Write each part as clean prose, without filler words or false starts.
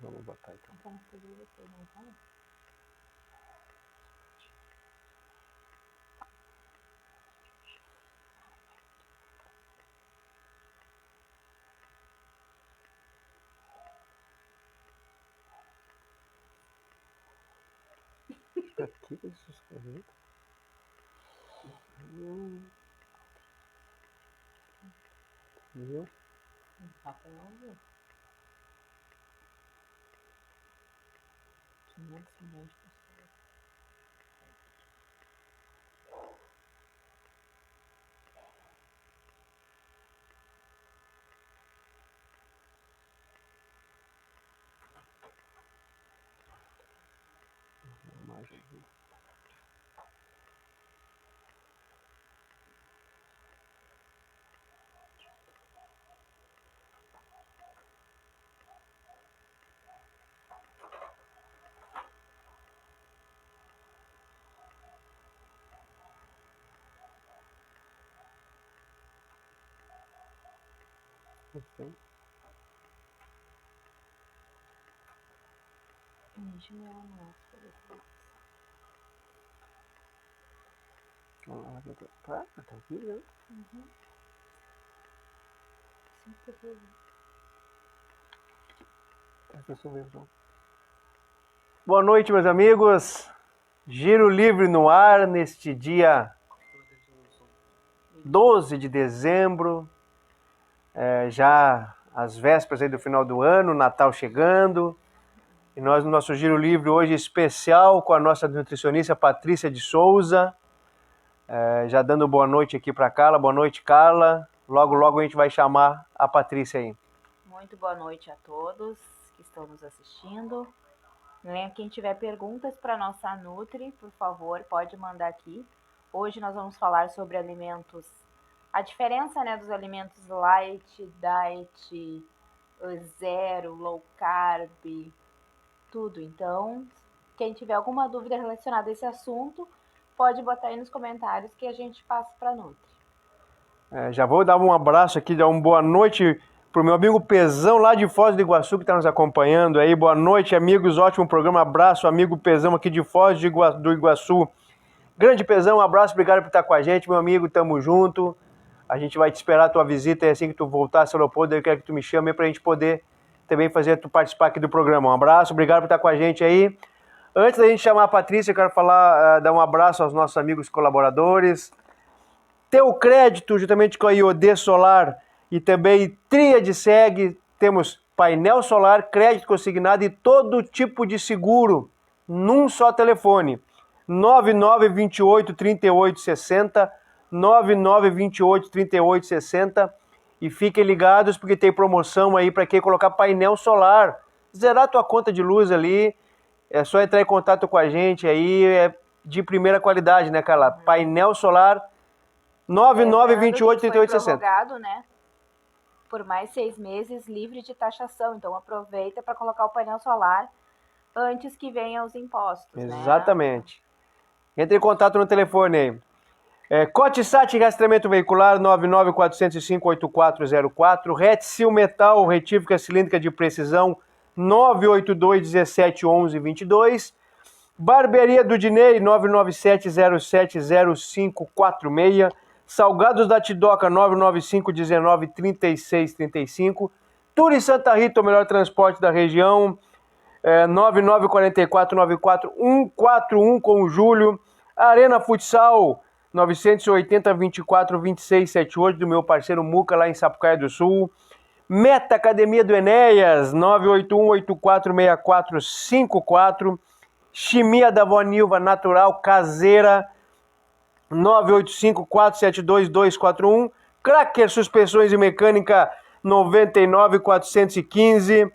Vamos botar então. Vamos fazer depois, não vamos? Aqui que isso escreveu. Viu? Papel azul. 500 milhões de pessoas. Imagem aqui. Assim. Imagina ela nossa. Vamos lá, tá aqui, né? Uhum. 5 pessoas. Boa noite, meus amigos. Giro Livre no ar neste dia 12 de dezembro. Já às vésperas aí do final do ano, Natal chegando. E nós no nosso Giro Livre hoje especial com a nossa nutricionista Patrícia de Souza. Já dando boa noite aqui para Carla. Boa noite, Carla. Logo, logo a gente vai chamar a Patrícia aí. Muito boa noite a todos que estão nos assistindo. Quem tiver perguntas para nossa Nutri, por favor, pode mandar aqui. Hoje nós vamos falar sobre alimentos, a diferença, né, dos alimentos light, diet, zero, low carb, tudo. Então, quem tiver alguma dúvida relacionada a esse assunto, pode botar aí nos comentários que a gente passa para a Nutri. Já vou dar um abraço aqui, dar uma boa noite pro meu amigo Pezão lá de Foz do Iguaçu que está nos acompanhando aí. Boa noite, amigos, ótimo programa. Abraço, amigo Pezão aqui de Foz do Iguaçu. Grande Pezão, um abraço, obrigado por estar com a gente, meu amigo, tamo junto. A gente vai te esperar a tua visita e assim que tu voltar, seu Leopoldo, eu quero que tu me chame pra gente poder também fazer tu participar aqui do programa. Um abraço, obrigado por estar com a gente aí. Antes da gente chamar a Patrícia, eu quero dar um abraço aos nossos amigos colaboradores. Teu Crédito, juntamente com a IOD Solar e também Tríade Seg, temos painel solar, crédito consignado e todo tipo de seguro num só telefone. 9928 3860, 9928 3860 e fiquem ligados porque tem promoção aí para quem colocar painel solar. Zerar tua conta de luz ali, é só entrar em contato com a gente aí, é de primeira qualidade, né, Carla? Painel solar 9928 3860. Prorrogado, né? Por mais 6 meses, livre de taxação. Então aproveita para colocar o painel solar antes que venham os impostos. Exatamente. Né? Entre em contato no telefone aí. Cotisat Rastreamento Veicular 994058404, Retsil Metal Retífica Cilíndrica de Precisão 982171122, Barbearia do Dinei 997070546, Salgados da Tidoca 995193635, Turi Santa Rita, o melhor transporte da região, 9944-94141 com o Júlio, Arena Futsal 980-24-2678 do meu parceiro Muca lá em Sapucaia do Sul, Meta Academia do Enéas 981-846454, Chimia da Vonilva Natural Caseira 985-472-241, Cracker Suspensões e Mecânica 99-415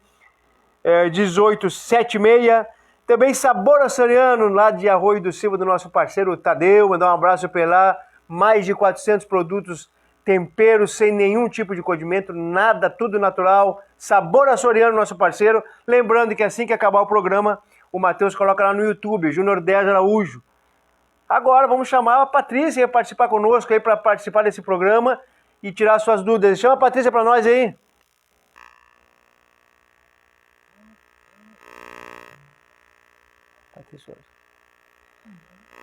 1876. Também Sabor Açoriano, lá de Arroio do Silva, do nosso parceiro Tadeu. Mandar um abraço pra ele lá. Mais de 400 produtos, temperos, sem nenhum tipo de condimento, nada, tudo natural. Sabor Açoriano, nosso parceiro. Lembrando que assim que acabar o programa, o Matheus coloca lá no YouTube, Júnior 10 Araújo. Agora vamos chamar a Patrícia para participar conosco aí, para participar desse programa e tirar suas dúvidas. Chama a Patrícia para nós aí. Patrícia Souza.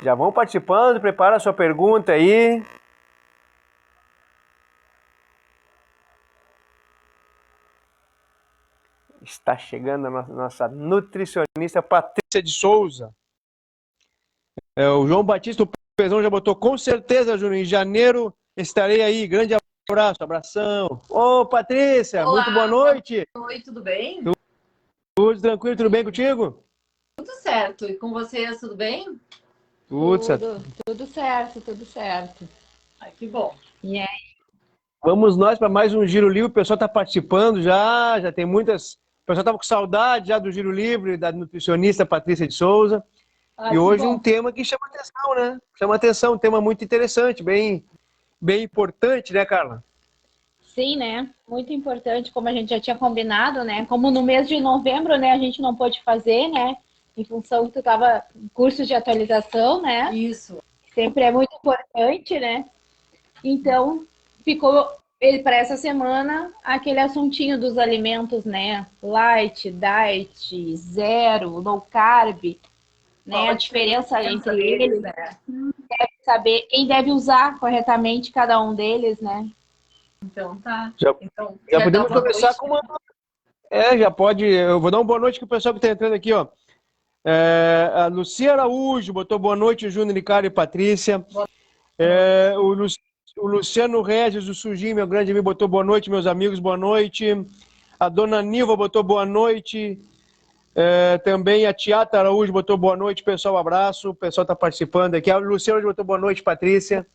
Já vão participando, prepara a sua pergunta aí. Está chegando a nossa nutricionista Patrícia de Souza. O João Batista, o Pezão já botou, com certeza, Júnior, em janeiro estarei aí. Grande abraço, abração. Ô, Patrícia, Olá, muito boa noite. boa noite, tudo bem? Tudo tranquilo, tudo bem contigo? Tudo certo. E com vocês, tudo bem? Tudo certo. Tudo certo, tudo certo. Ai, que bom. E aí? Vamos nós para mais um Giro Livre. O pessoal está participando já tem muitas. O pessoal estava com saudade já do Giro Livre, da nutricionista Patrícia de Souza. Ai, E hoje bom. um tema que chama atenção, né? Chama atenção, um tema muito interessante, bem importante, né, Carla? Sim, né? Muito importante, como a gente já tinha combinado, né? Como no mês de novembro, né, a gente não pôde fazer, né? Em função que tu estava em cursos de atualização, né? Isso. Sempre é muito importante, né? Então, ficou ele para essa semana aquele assuntinho dos alimentos, né? Light, diet, zero, low carb, né? A diferença entre eles, né? saber quem deve usar corretamente cada um deles, né? Então tá. Já quer podemos dar uma começar noite? com uma. Já pode. Eu vou dar uma boa noite pro pessoal que está entrando aqui, ó. A Lucia Araújo botou boa noite, Júnior, Ricardo e Patrícia. O Luciano Regis, do Sujim, meu grande amigo, botou boa noite, meus amigos, boa noite. A dona Nilva botou boa noite. Também a Tiata Araújo botou boa noite, pessoal, abraço. O pessoal está participando aqui. A Luciana botou boa noite, Patrícia.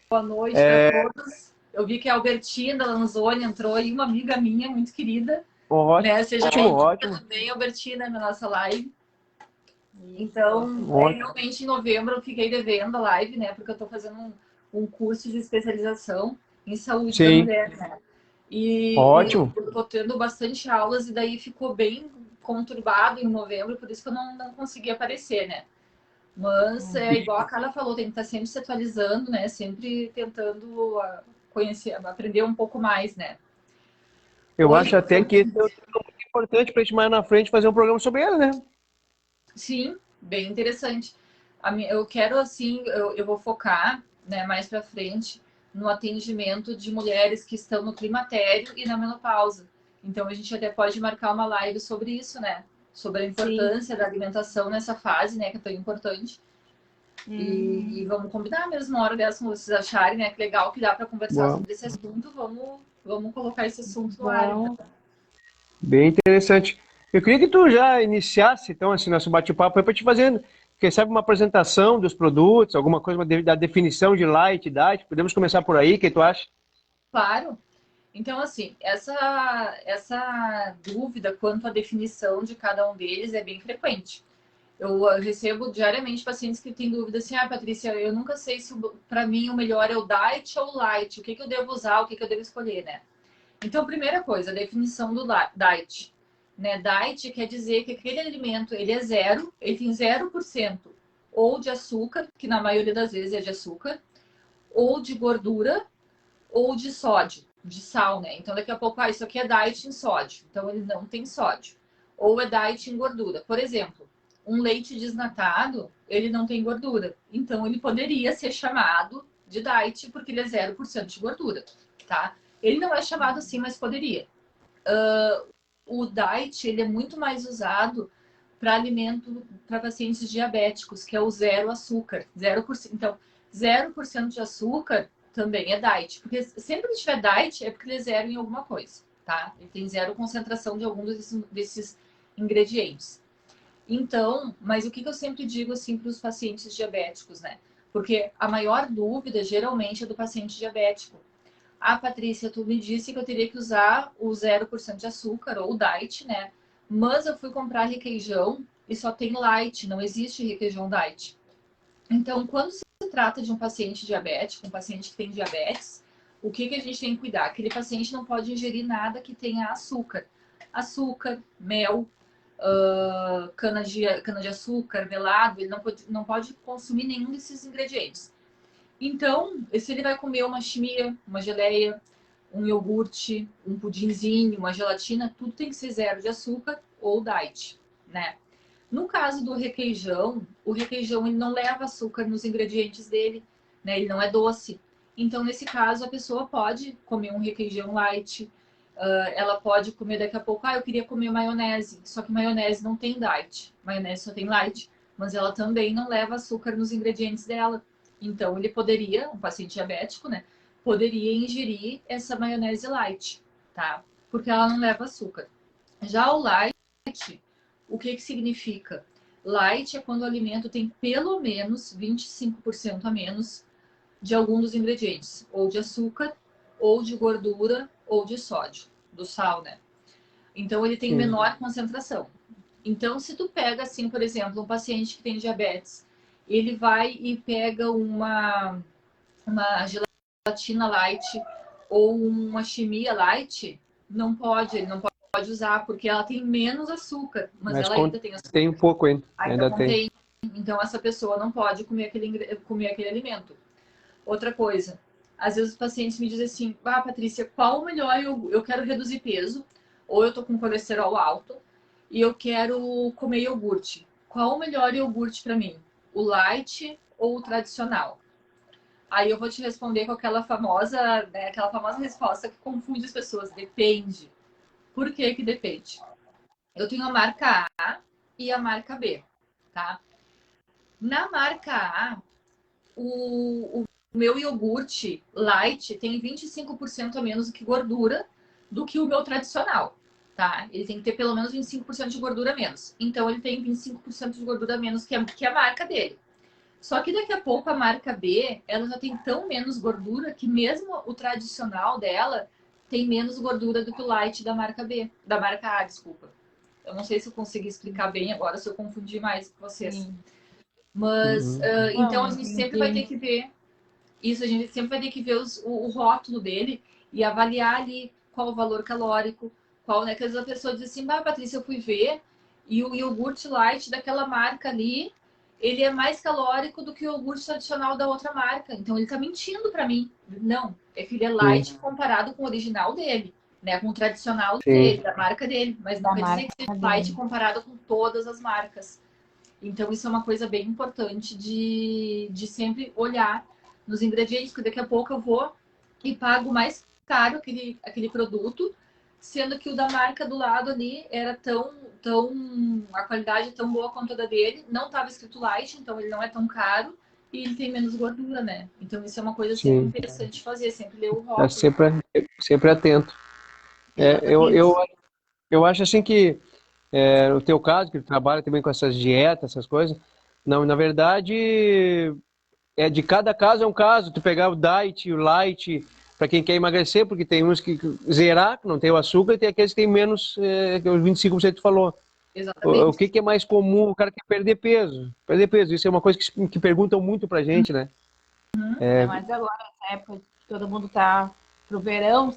Boa noite para todos. Eu vi que a Albertina Lanzoni entrou e uma amiga minha, muito querida. Ótimo, Né? Seja ótimo. também, Albertina, na nossa live. Então, realmente em novembro eu fiquei devendo a live, né? Porque eu estou fazendo um curso de especialização em saúde da mulher, né? E eu tô tendo bastante aulas e daí ficou bem conturbado em novembro, por isso que eu não consegui aparecer, né? Mas é igual a Carla falou, tem que estar sempre se atualizando, né? Sempre tentando conhecer, aprender um pouco mais, né? Eu acho até que esse é um tema muito importante para a gente mais na frente fazer um programa sobre ele, né? Sim, bem interessante. Eu quero, assim, eu vou focar, né, mais para frente no atendimento de mulheres que estão no climatério e na menopausa. Então, a gente até pode marcar uma live sobre isso, né? Sobre a importância da alimentação nessa fase, né? Que é tão importante. E vamos combinar mesmo uma hora dessa, se vocês acharem, né? Que legal que dá para conversar sobre esse assunto. Vamos colocar esse assunto no ar. Então. Bem interessante. Eu queria que tu já iniciasse, então, assim, nosso bate-papo para te fazer, quem sabe, uma apresentação dos produtos, alguma coisa da definição de light, diet. Podemos começar por aí, o que tu acha? Claro. Então, assim, essa dúvida quanto à definição de cada um deles é bem frequente. Eu recebo diariamente pacientes que têm dúvida assim, Patrícia, eu nunca sei se para mim o melhor é o diet ou o light, o que eu devo usar, o que eu devo escolher, né? Então, primeira coisa, a definição do diet. Né? Diet quer dizer que aquele alimento, ele é zero, ele tem 0% ou de açúcar, que na maioria das vezes é de açúcar, ou de gordura, ou de sódio, de sal, né? Então, daqui a pouco, isso aqui é diet em sódio. Então, ele não tem sódio. Ou é diet em gordura. Por exemplo, um leite desnatado, ele não tem gordura. Então, ele poderia ser chamado de diet, porque ele é 0% de gordura, tá? Ele não é chamado assim, mas poderia. O diet, ele é muito mais usado para alimento para pacientes diabéticos, que é o zero açúcar, 0%. Então, 0% de açúcar também é diet. Porque sempre que tiver diet, é porque ele é zero em alguma coisa, tá? Ele tem zero concentração de algum desses ingredientes. Então, mas o que eu sempre digo assim para os pacientes diabéticos, né? Porque a maior dúvida geralmente é do paciente diabético. Patrícia, tu me disse que eu teria que usar o 0% de açúcar ou o diet, né? Mas eu fui comprar requeijão e só tem light, não existe requeijão diet. Então, quando se trata de um paciente diabético, um paciente que tem diabetes, o que a gente tem que cuidar? Aquele paciente não pode ingerir nada que tenha açúcar. Açúcar, mel, cana-de-açúcar, melado, ele não pode consumir nenhum desses ingredientes. Então, se ele vai comer uma chimia, uma geleia, um iogurte, um pudinzinho, uma gelatina, tudo tem que ser zero de açúcar ou diet. né? No caso do requeijão, o requeijão ele não leva açúcar nos ingredientes dele, né? Ele não é doce. Então, nesse caso, a pessoa pode comer um requeijão light, ela pode comer daqui a pouco, eu queria comer maionese, só que maionese não tem diet, maionese só tem light, mas ela também não leva açúcar nos ingredientes dela. Então, ele poderia, um paciente diabético, né, poderia ingerir essa maionese light, tá? Porque ela não leva açúcar. Já o light, o que significa? Light é quando o alimento tem pelo menos 25% a menos de algum dos ingredientes, ou de açúcar, ou de gordura, ou de sódio, do sal, né? Então, ele tem menor concentração. Então, se tu pega, assim, por exemplo, um paciente que tem diabetes, ele vai e pega uma gelatina light ou uma chimia light, não pode, ele não pode usar, porque ela tem menos açúcar, mas ela ainda tem açúcar. Tem um pouco ainda. Ainda contém. Então, essa pessoa não pode comer aquele alimento. Outra coisa, às vezes os pacientes me dizem assim, Patrícia, qual o melhor? Eu quero reduzir peso, ou eu tô com colesterol alto, e eu quero comer iogurte. Qual o melhor iogurte para mim? O light ou o tradicional? Aí eu vou te responder com aquela famosa, né, resposta que confunde as pessoas. Depende. Por que depende? Eu tenho a marca A e a marca B, tá? Na marca A, o meu iogurte light tem 25% a menos que gordura do que o meu tradicional, tá? Ele tem que ter pelo menos 25% de gordura a menos. Então, ele tem 25% de gordura a menos que a marca dele. Só que daqui a pouco a marca B, ela já tem tão menos gordura que mesmo o tradicional dela tem menos gordura do que o light da marca B, da marca A, desculpa. Eu não sei se eu consegui explicar bem agora, se eu confundi mais com vocês. Sim. Mas, então a gente sempre vai ter que ver isso, a gente sempre vai ter que ver o rótulo dele e avaliar ali qual o valor calórico, qual, né? Que às vezes a pessoa diz assim, Patrícia, eu fui ver e o iogurte light daquela marca ali, ele é mais calórico do que o iogurte tradicional da outra marca. Então ele tá mentindo para mim. Não, ele é light comparado com o original dele, né? Com o tradicional dele, da marca dele. Mas não quer dizer que seja light comparado com todas as marcas. Então isso é uma coisa bem importante de sempre olhar nos ingredientes, porque daqui a pouco eu vou e pago mais caro aquele produto, sendo que o da marca do lado ali era a qualidade tão boa quanto a da dele, não estava escrito light, então ele não é tão caro e ele tem menos gordura, né? Então isso é uma coisa sempre interessante de fazer, sempre ler o rótulo. Sempre atento. Eu acho assim que no teu caso, que tu trabalha também com essas dietas, essas coisas, não, na verdade, de cada caso é um caso. Tu pegar o diet, o light, para quem quer emagrecer, porque tem uns que zerar, que não tem o açúcar, e tem aqueles que tem menos, que os 25% que tu falou. Exatamente. O que é mais comum? O cara quer perder peso. Perder peso, isso é uma coisa que perguntam muito pra gente, né? Mas agora, nessa época, todo mundo tá pro verão,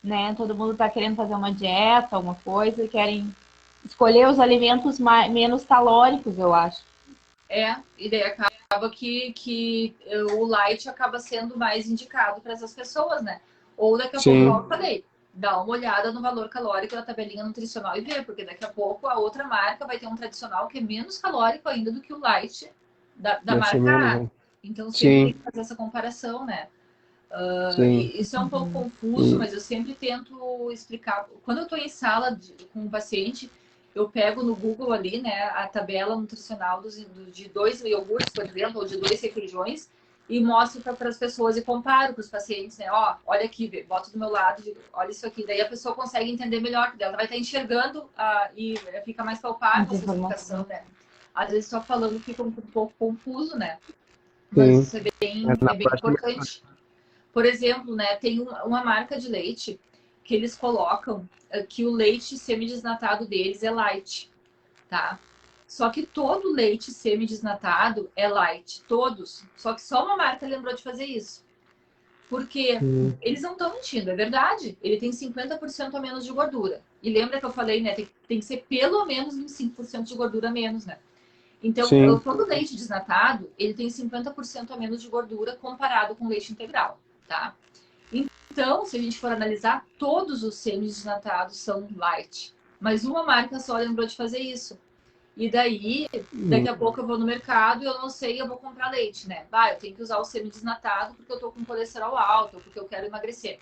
né? Todo mundo tá querendo fazer uma dieta, alguma coisa, e querem escolher os alimentos menos calóricos, eu acho. E daí acaba que o light acaba sendo mais indicado para essas pessoas, né? Ou daqui a pouco, como eu falei, dá uma olhada no valor calórico da tabelinha nutricional e ver, porque daqui a pouco a outra marca vai ter um tradicional que é menos calórico ainda do que o light da marca A. Então sempre tem que fazer essa comparação, né? Isso é um pouco confuso, mas eu sempre tento explicar. Quando eu estou em sala com um paciente, eu pego no Google ali, né, a tabela nutricional de 2 iogurtes, por exemplo, ou de 2 requeijões, e mostro para as pessoas e comparo para os pacientes, né? Olha aqui, boto do meu lado, olha isso aqui. Daí a pessoa consegue entender melhor, porque ela vai estar enxergando e fica mais palpável essa explicação, né? Às vezes só falando fica um pouco confuso, né? Mas isso é bem importante. Por exemplo, né, tem uma marca de leite que eles colocam que o leite semidesnatado deles é light, tá? Só que todo leite semidesnatado é light, todos. Só que só uma marca lembrou de fazer isso. Porque eles não estão mentindo, é verdade. Ele tem 50% a menos de gordura. E lembra que eu falei, né, tem que ser pelo menos 25% de gordura a menos, né? Então, todo leite desnatado, ele tem 50% a menos de gordura comparado com leite integral, tá? Então, se a gente for analisar, todos os semidesnatados são light. mas uma marca só lembrou de fazer isso. E daí, daqui a pouco eu vou no mercado e eu não sei, eu vou comprar leite, né? Eu tenho que usar o semi-desnatado porque eu tô com colesterol alto, ou porque eu quero emagrecer.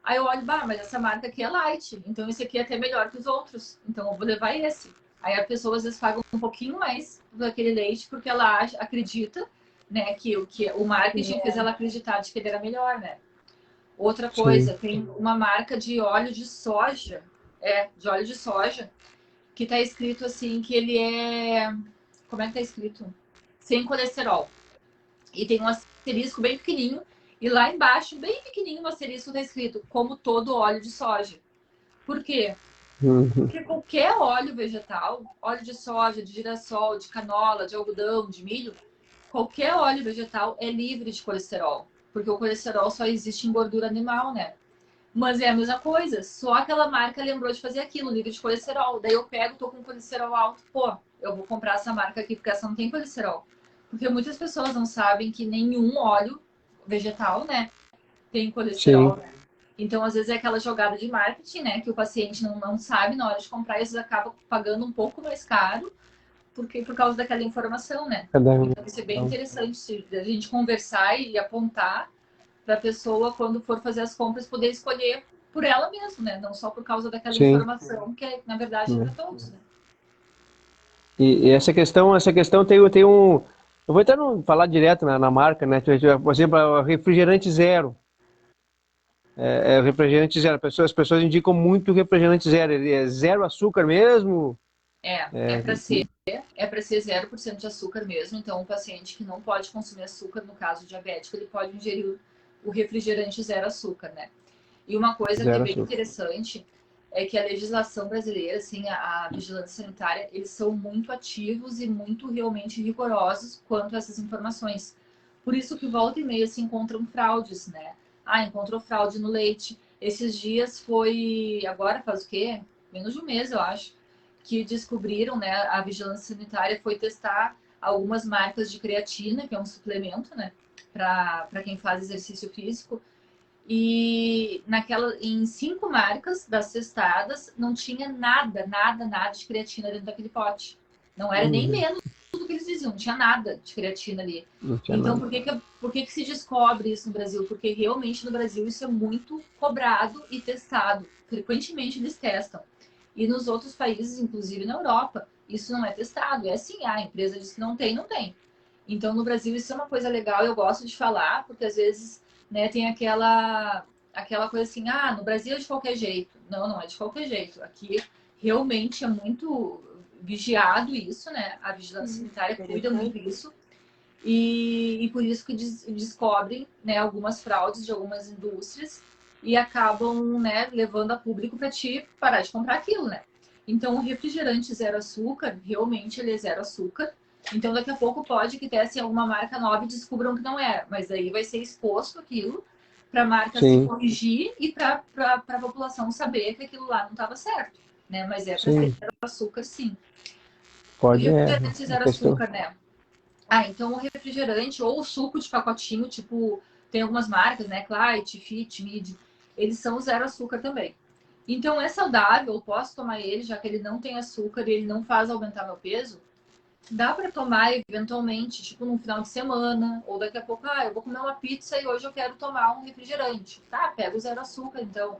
Aí eu olho, mas essa marca aqui é light, então esse aqui é até melhor que os outros, então eu vou levar esse. Aí a pessoa às vezes paga um pouquinho mais daquele leite porque ela acredita, né, que o marketing fez ela acreditar de que ele era melhor, né? Outra coisa, tem uma marca de óleo de soja, que tá escrito assim que ele é... Como é que tá escrito? Sem colesterol. E tem um asterisco bem pequenininho. E lá embaixo, bem pequenininho, no asterisco tá escrito como todo óleo de soja. Por quê? Porque qualquer óleo vegetal, óleo de soja, de girassol, de canola, de algodão, de milho, qualquer óleo vegetal é livre de colesterol. Porque o colesterol só existe em gordura animal, né? Mas é a mesma coisa, só aquela marca lembrou de fazer aquilo, livre de colesterol. Daí eu pego, tô com colesterol alto, eu vou comprar essa marca aqui porque essa não tem colesterol. Porque muitas pessoas não sabem que nenhum óleo vegetal, né, tem colesterol, né? Então, às vezes é aquela jogada de marketing, né, que o paciente não sabe na hora de comprar e às vezes acaba pagando um pouco mais caro por causa daquela informação, né? Então, isso é bem interessante a gente conversar e apontar para a pessoa, quando for fazer as compras, poder escolher por ela mesma, né? Não só por causa daquela informação, que na verdade é para todos, né? E essa questão tem um... Eu vou até não falar direto na marca, né? Por exemplo, refrigerante zero. Refrigerante zero. As pessoas indicam muito refrigerante zero. Ele é zero açúcar mesmo? É para ser 0% de açúcar mesmo. Então, o paciente que não pode consumir açúcar, no caso diabético, ele pode ingerir o refrigerante zero açúcar, né? E uma coisa que é bem interessante é que a legislação brasileira, assim, a vigilância sanitária, eles são muito ativos e muito realmente rigorosos quanto a essas informações. Por isso que volta e meia se encontram fraudes, né? Encontrou fraude no leite. Esses dias foi, agora faz o quê? Menos de um mês, eu acho, que descobriram, né? A vigilância sanitária foi testar algumas marcas de creatina, que é um suplemento, né? Para quem faz exercício físico. E em 5 marcas das testadas não tinha nada de creatina dentro daquele pote. Não era nem menos do que eles diziam, não tinha nada de creatina ali. Então, por que se descobre isso no Brasil? Porque realmente no Brasil isso é muito cobrado e testado. Frequentemente eles testam. E nos outros países, inclusive na Europa, isso não é testado. É assim, a empresa diz que não tem, não tem. Então, no Brasil, isso é uma coisa legal, eu gosto de falar, porque às vezes, né, tem aquela coisa assim, no Brasil é de qualquer jeito. Não é de qualquer jeito. Aqui realmente é muito vigiado isso, né? A vigilância sanitária cuida muito disso. E por isso que descobrem, né, algumas fraudes de algumas indústrias e acabam, né, levando a público para te parar de comprar aquilo, né? Então, o refrigerante zero açúcar, realmente ele é zero açúcar. Então, daqui a pouco pode que testem alguma marca nova e descubram que não é. Mas aí vai ser exposto aquilo para a marca se corrigir e para a população saber que aquilo lá não estava certo, né? Mas é para ser zero açúcar, sim. Pode, o refrigerante zero açúcar, né? Então o refrigerante ou o suco de pacotinho, tipo, tem algumas marcas, né? Clyde, Fit, Mid, eles são zero açúcar também. Então é saudável, eu posso tomar ele, já que ele não tem açúcar e ele não faz aumentar meu peso. Dá para tomar eventualmente, tipo, num final de semana, ou daqui a pouco, eu vou comer uma pizza e hoje eu quero tomar um refrigerante. Tá, pega o zero açúcar, então.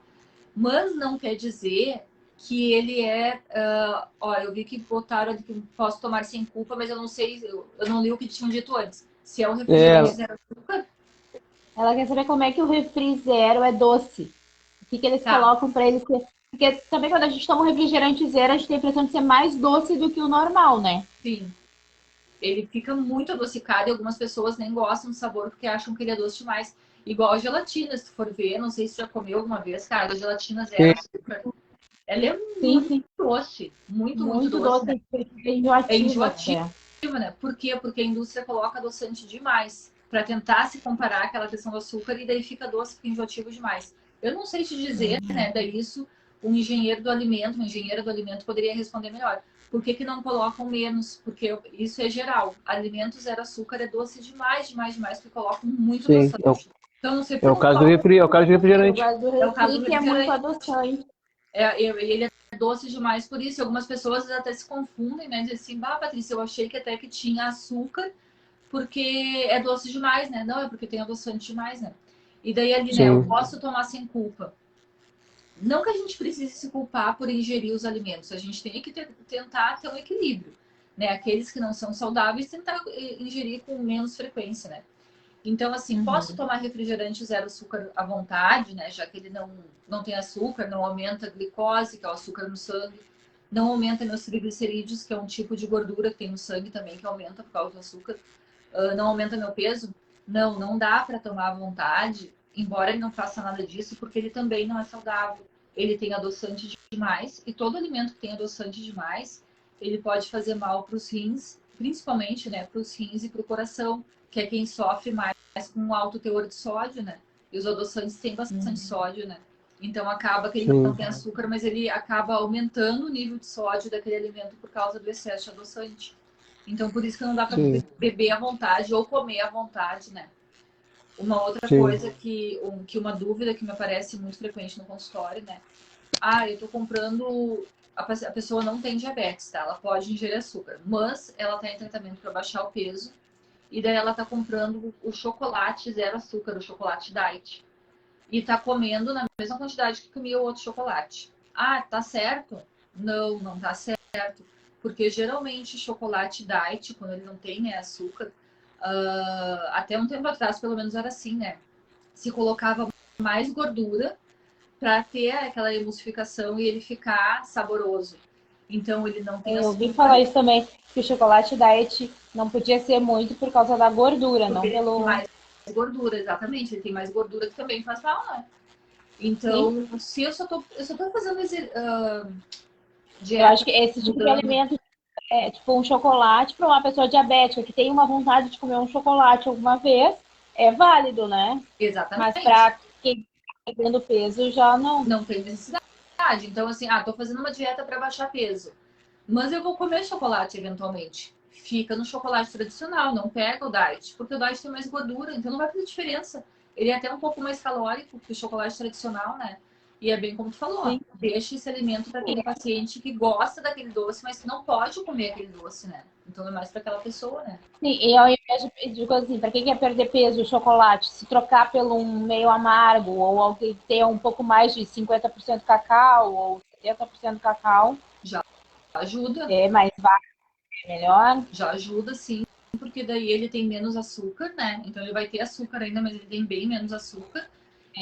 Mas não quer dizer que ele é... eu vi que botaram ali que posso tomar sem culpa, mas eu não sei, eu não li o que tinham dito antes. Se é um refrigerante zero açúcar... Ela quer saber como é que o refri zero é doce. O que eles colocam para eles... Porque também quando a gente toma um refrigerante zero, a gente tem a impressão de ser mais doce do que o normal, né? Sim. Ele fica muito adocicado e algumas pessoas nem gostam do sabor porque acham que ele é doce demais. Igual a gelatina, se tu for ver, não sei se já comeu alguma vez, cara, a gelatina zero açúcar. Ela é muito doce, muito doce. É enjoativa. É enjoativa, né? Por quê? Porque a indústria coloca adoçante demais para tentar se comparar aquela questão do açúcar e daí fica doce, fica enjoativo demais. Eu não sei te dizer, né? Daí isso, um engenheiro do alimento, uma engenheira do alimento poderia responder melhor. Por que não colocam menos? Porque isso é geral. Alimento zero açúcar é doce demais, porque colocam muito adoçante. Então, não sei é o caso do refrigerante. É o caso do refri que é muito adoçante. Ele é doce demais por isso. Algumas pessoas até se confundem, né? Dizem assim, bah, Patrícia, eu achei que até que tinha açúcar porque é doce demais, né? Não, é porque tem adoçante demais, né? E daí ali, né? Eu Sim, posso tomar sem culpa. Não que a gente precise se culpar por ingerir os alimentos, a gente tem que tentar ter um equilíbrio, né? Aqueles que não são saudáveis, tentar ingerir com menos frequência, né? Então, assim, posso tomar refrigerante zero açúcar à vontade, né? Já que ele não tem açúcar, não aumenta a glicose, que é o açúcar no sangue, não aumenta meus triglicerídeos, que é um tipo de gordura que tem no sangue também, que aumenta por causa do açúcar, não aumenta meu peso. Não dá para tomar à vontade, embora ele não faça nada disso, porque ele também não é saudável. Ele tem adoçante demais, e todo alimento que tem adoçante demais, ele pode fazer mal para os rins, principalmente, né, para os rins e para o coração, que é quem sofre mais com um alto teor de sódio, né? E os adoçantes têm bastante sódio, né? Então acaba que ele não sim, tem açúcar, mas ele acaba aumentando o nível de sódio daquele alimento por causa do excesso de adoçante. Então por isso que não dá para sim, beber à vontade ou comer à vontade, né? Uma outra sim. coisa que uma dúvida que me aparece muito frequente no consultório, né? Ah, eu tô comprando. A pessoa não tem diabetes, tá? Ela pode ingerir açúcar, mas ela tá em tratamento para baixar o peso. E daí ela tá comprando o chocolate zero açúcar, o chocolate diet. E tá comendo na mesma quantidade que comia o outro chocolate. Ah, tá certo? Não, não tá certo. Porque geralmente chocolate diet, quando ele não tem, né, açúcar, até um tempo atrás, pelo menos era assim, né? Se colocava mais gordura para ter aquela emulsificação e ele ficar saboroso. Então ele não tem Eu ouvi açúcar, falar isso também, que o chocolate diet não podia ser muito por causa da gordura, porque não ele tem pelo... mais gordura, exatamente. Ele tem mais gordura que também faz mal, né? Sim, Então, se eu só tô fazendo eu acho dieta, que esse tipo de mudando, alimento é tipo um chocolate para uma pessoa diabética que tem uma vontade de comer um chocolate alguma vez, é válido, né? Mas exatamente, para quem está perdendo peso já não. não tem necessidade. Então, assim, tô fazendo uma dieta para baixar peso, mas eu vou comer chocolate eventualmente. Fica no chocolate tradicional, não pega o diet, porque o diet tem mais gordura, então não vai fazer diferença. Ele é até um pouco mais calórico que o chocolate tradicional, né? E é bem como tu falou, Sim. deixa esse alimento para aquele paciente que gosta daquele doce, mas que não pode comer aquele doce, né? Então é mais para aquela pessoa, né? Sim, e ao invés de coisa assim, para quem quer perder peso, o chocolate, se trocar pelo um meio amargo, ou alguém ter um pouco mais de 50% cacau, ou 70% cacau, Já ajuda, é mais válido, é melhor. já ajuda sim, porque daí ele tem menos açúcar, né? Então ele vai ter açúcar ainda, mas ele tem bem menos açúcar.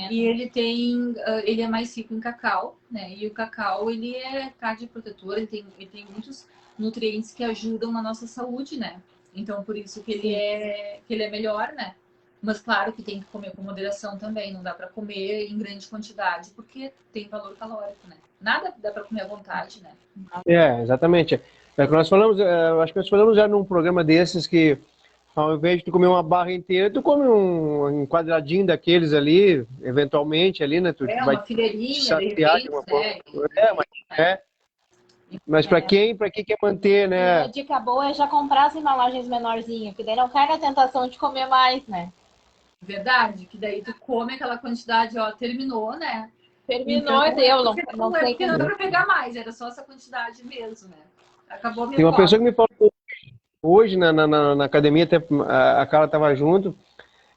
E ele é mais rico em cacau, né? E o cacau, ele é cardioprotetor, ele tem muitos nutrientes que ajudam na nossa saúde, né? Então, por isso Sim. que ele é melhor, né? Mas claro que tem que comer com moderação também, não dá para comer em grande quantidade, porque tem valor calórico, né? Nada dá para comer à vontade, né? Exatamente. É que nós falamos, acho que nós falamos já num programa desses que ao invés de tu comer uma barra inteira, tu come um quadradinho daqueles ali, eventualmente ali, né? Tu É vai uma te fileirinha, de saciar de repente, uma forma. né? É, mas para quem quer manter, E uma né? dica boa é já comprar as embalagens menorzinhas, que daí não cai na tentação de comer mais, né? Verdade, que daí tu come aquela quantidade, ó, terminou, né? Então, Terminou, eu não é sei porque não como. era para pegar mais, era só essa quantidade mesmo, né? Acabou a minha Tem uma pessoa fome. que me falou hoje na academia, até a Carla estava junto,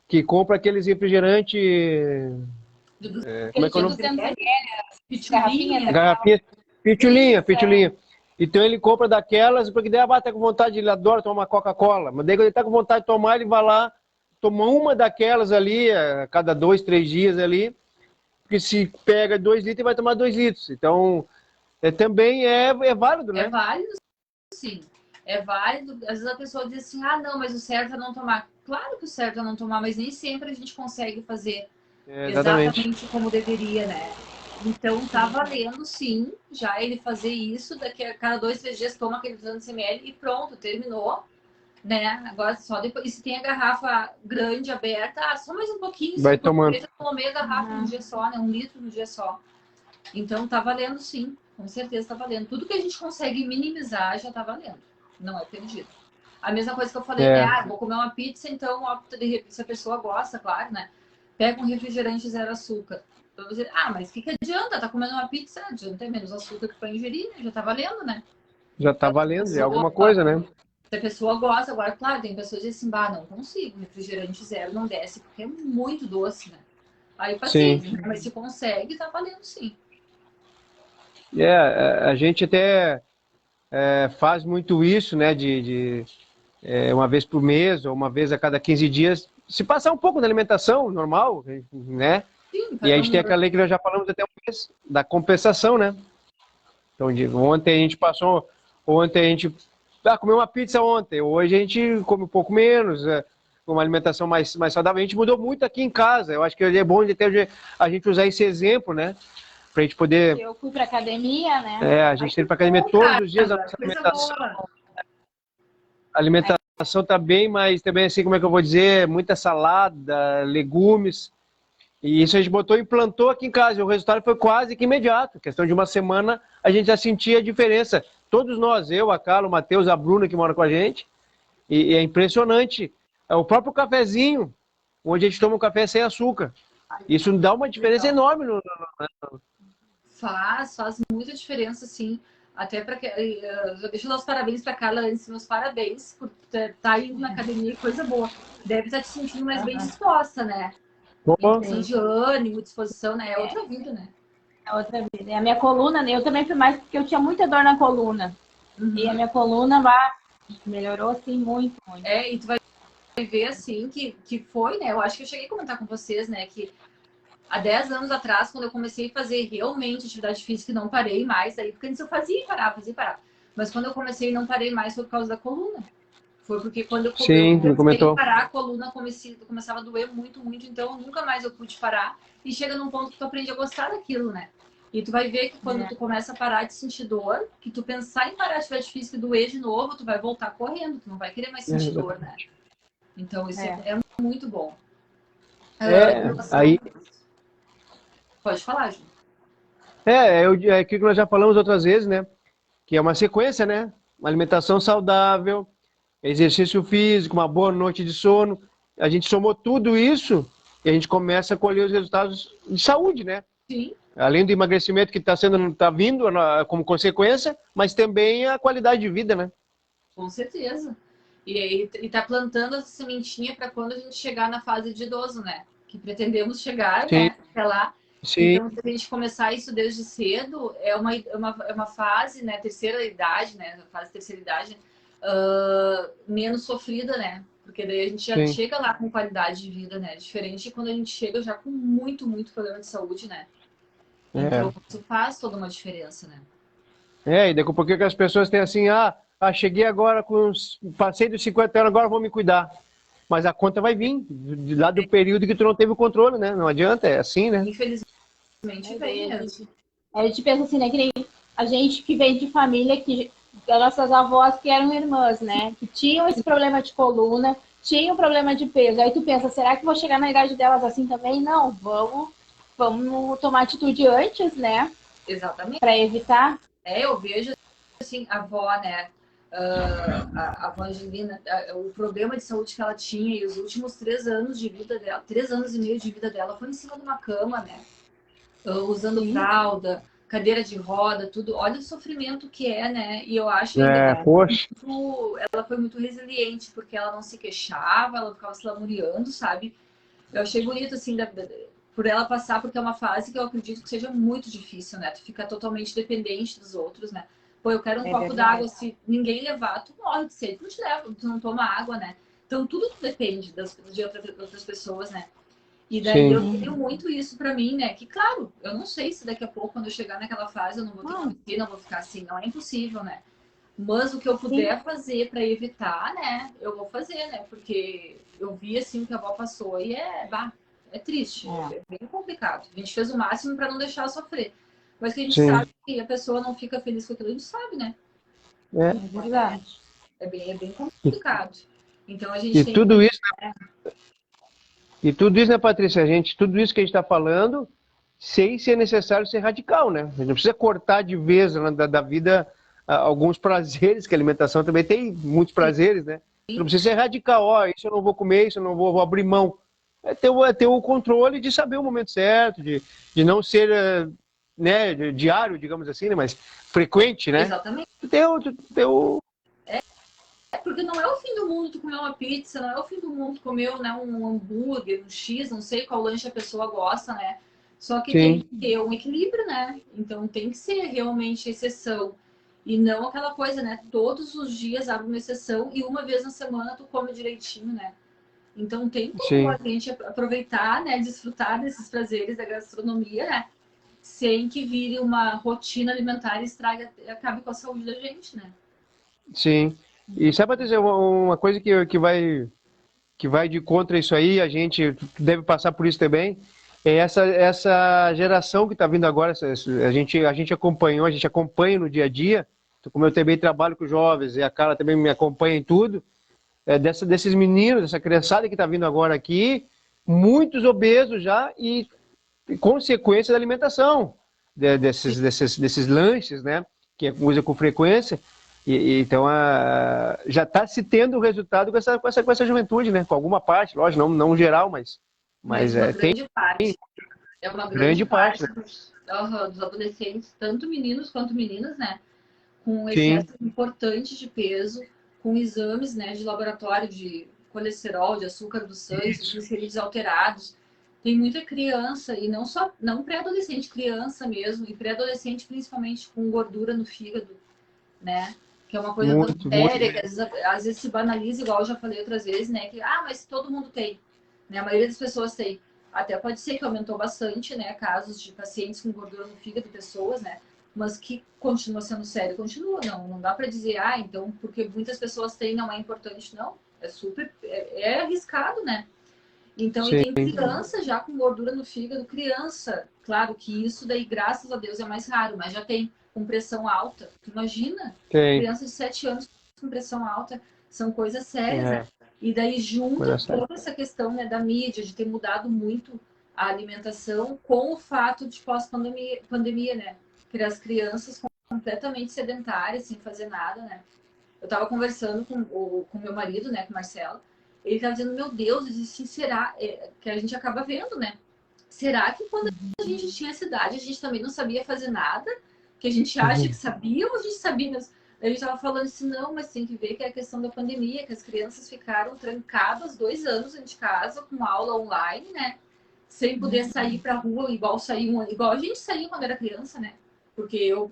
que compra aqueles refrigerantes. Como é Aquele que é o de nome? 200 garrafinha, Pitulinha, né? Garrafinha, pitulinha, Isso, é. pitulinha. Então ele compra daquelas, porque daí tá com vontade, ele adora tomar uma Coca-Cola. Mas daí quando ele tá com vontade de tomar, ele vai lá, toma uma daquelas ali, a cada 2, 3 dias ali, porque se pega 2 litros, vai tomar 2 litros. Então, também é válido, é né? válido, sim. É válido. Às vezes a pessoa diz assim, ah, não, mas o certo é não tomar. Claro que o certo é não tomar, mas nem sempre a gente consegue fazer Exatamente. exatamente como deveria, né? Então tá valendo sim, já ele fazer isso, daqui a cada 2, 3 dias toma aquele 200 ml e pronto, terminou, né? Agora só depois, e se tem a garrafa grande aberta, só mais um pouquinho, se Vai tu tomando. já tomou meia garrafa no dia só, né? 1 litro no dia só. Então tá valendo sim, com certeza tá valendo. Tudo que a gente consegue minimizar já tá valendo, não é perdido. A mesma coisa que eu falei, né? É, Ah, vou comer uma pizza, então opta de se a pessoa gosta, claro, né? Pega um refrigerante zero açúcar. Então, você, mas o que adianta? Tá comendo uma pizza? Adianta ter menos açúcar que para ingerir, né? Já tá valendo, né? Já tá valendo, é alguma coisa, né? Se a pessoa gosta, agora, claro, tem pessoas que dizem assim, não consigo, refrigerante zero não desce, porque é muito doce, né? Aí paciência, né? Mas se consegue, tá valendo sim. A gente até faz muito isso, né, uma vez por mês ou uma vez a cada 15 dias, se passar um pouco da alimentação normal, né? Sim, E a gente tem aquela lei que nós já falamos até um mês, da compensação, né? Então, ontem a gente comeu uma pizza ontem, hoje a gente come um pouco menos, uma alimentação mais saudável. A gente mudou muito aqui em casa, eu acho que é bom a gente usar esse exemplo, né? Pra gente poder... Eu fui pra academia, né? A gente tem que ir pra academia todos os dias, a nossa alimentação tá bem, mas também assim, como é que eu vou dizer, muita salada, legumes, e isso a gente implantou aqui em casa, e o resultado foi quase que imediato, questão de uma semana a gente já sentia a diferença, todos nós, eu, a Carla, o Matheus, a Bruna que mora com a gente, e é impressionante, o próprio cafezinho, onde a gente toma um café sem açúcar, isso dá uma diferença enorme Faz muita diferença, sim. Até para que. Deixa eu dar os parabéns para Carla antes, meus parabéns por estar indo na academia, coisa boa. Deve estar te sentindo mais bem disposta, né? Questão de ânimo, disposição, né? É outra vida, né? É outra vida. E a minha coluna, né? Eu também fui mais porque eu tinha muita dor na coluna. E a minha coluna melhorou, assim, muito, muito. E tu vai ver, assim, que foi, né? Eu acho que eu cheguei a comentar com vocês, né? Que há 10 anos atrás, quando eu comecei a fazer realmente atividade física e não parei mais, aí, porque antes eu fazia e parava. Mas quando eu comecei e não parei mais foi por causa da coluna. Foi porque quando eu comecei a parar, a coluna começava a doer muito, muito, então nunca mais eu pude parar. E chega num ponto que tu aprende a gostar daquilo, né? E tu vai ver que quando tu começa a parar de sentir dor, que tu pensar em parar a atividade física e doer de novo, tu vai voltar correndo, tu não vai querer mais sentir dor, né? Então isso é muito bom. Aí... Pode falar, Ju. É aquilo que nós já falamos outras vezes, né? Que é uma sequência, né? Uma alimentação saudável, exercício físico, uma boa noite de sono. A gente somou tudo isso e a gente começa a colher os resultados de saúde, né? Sim. Além do emagrecimento que tá vindo como consequência, mas também a qualidade de vida, né? Com certeza. E tá plantando essa sementinha para quando a gente chegar na fase de idoso, né? Que pretendemos chegar, Sim. né? Até lá. Sim. Então, se a gente começar isso desde cedo, é uma fase, né? Terceira idade, né? A fase terceira idade, menos sofrida, né? Porque daí a gente já chega lá com qualidade de vida, né? Diferente de quando a gente chega já com muito, muito problema de saúde, né? Então, isso faz toda uma diferença, né? E daqui a pouquinho que as pessoas têm assim, cheguei agora passei dos 50 anos, agora vou me cuidar. Mas a conta vai vir, lá do período que tu não teve o controle, né? Não adianta, é assim, né? Infelizmente vem. A gente pensa assim, né? Que nem a gente que vem de família, que as nossas avós que eram irmãs, né? Que tinham esse problema de coluna, tinham problema de peso. Aí tu pensa, será que vou chegar na idade delas assim também? Não, vamos tomar atitude antes, né? Exatamente. Para evitar. Eu vejo, assim, a avó, né? A avó Angelina, o problema de saúde que ela tinha e os últimos 3 anos de vida dela, 3 anos e meio de vida dela foi em cima de uma cama, né? Usando fralda, cadeira de roda, tudo. Olha o sofrimento que é, né? E eu acho que ela foi muito resiliente, porque ela não se queixava, ela ficava se lamuriando, sabe? Eu achei bonito, assim, por ela passar, porque é uma fase que eu acredito que seja muito difícil, né? Tu fica totalmente dependente dos outros, né? Pô, eu quero um copo d'água, se ninguém levar, tu morre de sede, tu não te leva, tu não toma água, né? Então tudo depende de outras pessoas, né? E daí eu tenho muito isso pra mim, né? Que claro, eu não sei se daqui a pouco, quando eu chegar naquela fase, eu não vou ter que não vou ficar assim, não é impossível, né? Mas o que eu puder fazer pra evitar, né? Eu vou fazer, né? Porque eu vi assim o que a avó passou e é triste, é bem complicado. A gente fez o máximo pra não deixar ela sofrer. Mas que a gente sabe que a pessoa não fica feliz com aquilo, a gente sabe, né? É verdade. É bem complicado. Então a gente tem tudo isso, E tudo isso, né, Patrícia? Tudo isso que a gente está falando, sem ser necessário ser radical, né? A gente não precisa cortar de vez da vida alguns prazeres, que a alimentação também tem muitos prazeres, né? Não precisa ser radical, isso eu não vou comer, isso eu não vou abrir mão. é ter o controle de saber o momento certo, de não ser, né, diário, digamos assim, né, mas frequente, né? Exatamente. Porque não é o fim do mundo tu comer uma pizza, não é o fim do mundo tu comer, né, um hambúrguer, um X, não sei qual lanche a pessoa gosta, né? Só que tem que ter um equilíbrio, né? Então tem que ser realmente exceção. E não aquela coisa, né? Todos os dias abre uma exceção e uma vez na semana tu come direitinho, né? Então tem como a gente aproveitar, né? Desfrutar desses prazeres da gastronomia, né? Sem que vire uma rotina alimentar e acabe com a saúde da gente, né? Sim. E sabe dizer uma coisa que vai de contra isso aí, a gente deve passar por isso também, é essa geração que está vindo agora, a gente acompanha no dia a dia, como eu também trabalho com jovens, e a Carla também me acompanha em tudo, desses meninos, dessa criançada que está vindo agora aqui, muitos obesos já e consequência da alimentação, desses lanches, né, que usa com frequência. Então, já está se tendo o resultado com essa juventude, né? Com alguma parte, lógico, não geral, mas uma grande parte. É uma grande parte, né? dos adolescentes, tanto meninos quanto meninas, né? Com excesso importante de peso, com exames, né, de laboratório de colesterol, de açúcar do sangue, triglicerídeos alterados. Tem muita criança, e não pré-adolescente, criança mesmo, e pré-adolescente principalmente com gordura no fígado, né? Que é uma coisa tão séria, que às vezes se banaliza, igual eu já falei outras vezes, né? Que, mas todo mundo tem, né? A maioria das pessoas tem. Até pode ser que aumentou bastante, né? Casos de pacientes com gordura no fígado, pessoas, né? Mas que continua sendo sério, continua, não dá para dizer, então, porque muitas pessoas têm, não é importante, não. É super, é arriscado, né? Então, e tem criança já com gordura no fígado, criança, claro que isso daí, graças a Deus, é mais raro, mas já tem com pressão alta. Tu imagina? Criança de 7 anos com pressão alta, são coisas sérias, né? E daí junta toda essa questão, né, da mídia, de ter mudado muito a alimentação com o fato de pós-pandemia, né? Que as crianças completamente sedentárias, sem fazer nada, né? Eu tava conversando com meu marido, né, com o Marcelo, ele tava dizendo, meu Deus, será que a gente acaba vendo, né? Será que quando a gente tinha essa idade, a gente também não sabia fazer nada? Que a gente acha que sabia ou a gente sabia mesmo? A gente tava falando assim, não, mas tem que ver que é a questão da pandemia, que as crianças ficaram trancadas 2 anos dentro de casa, com aula online, né? Sem poder sair pra rua, igual a gente saía quando era criança, né? Porque eu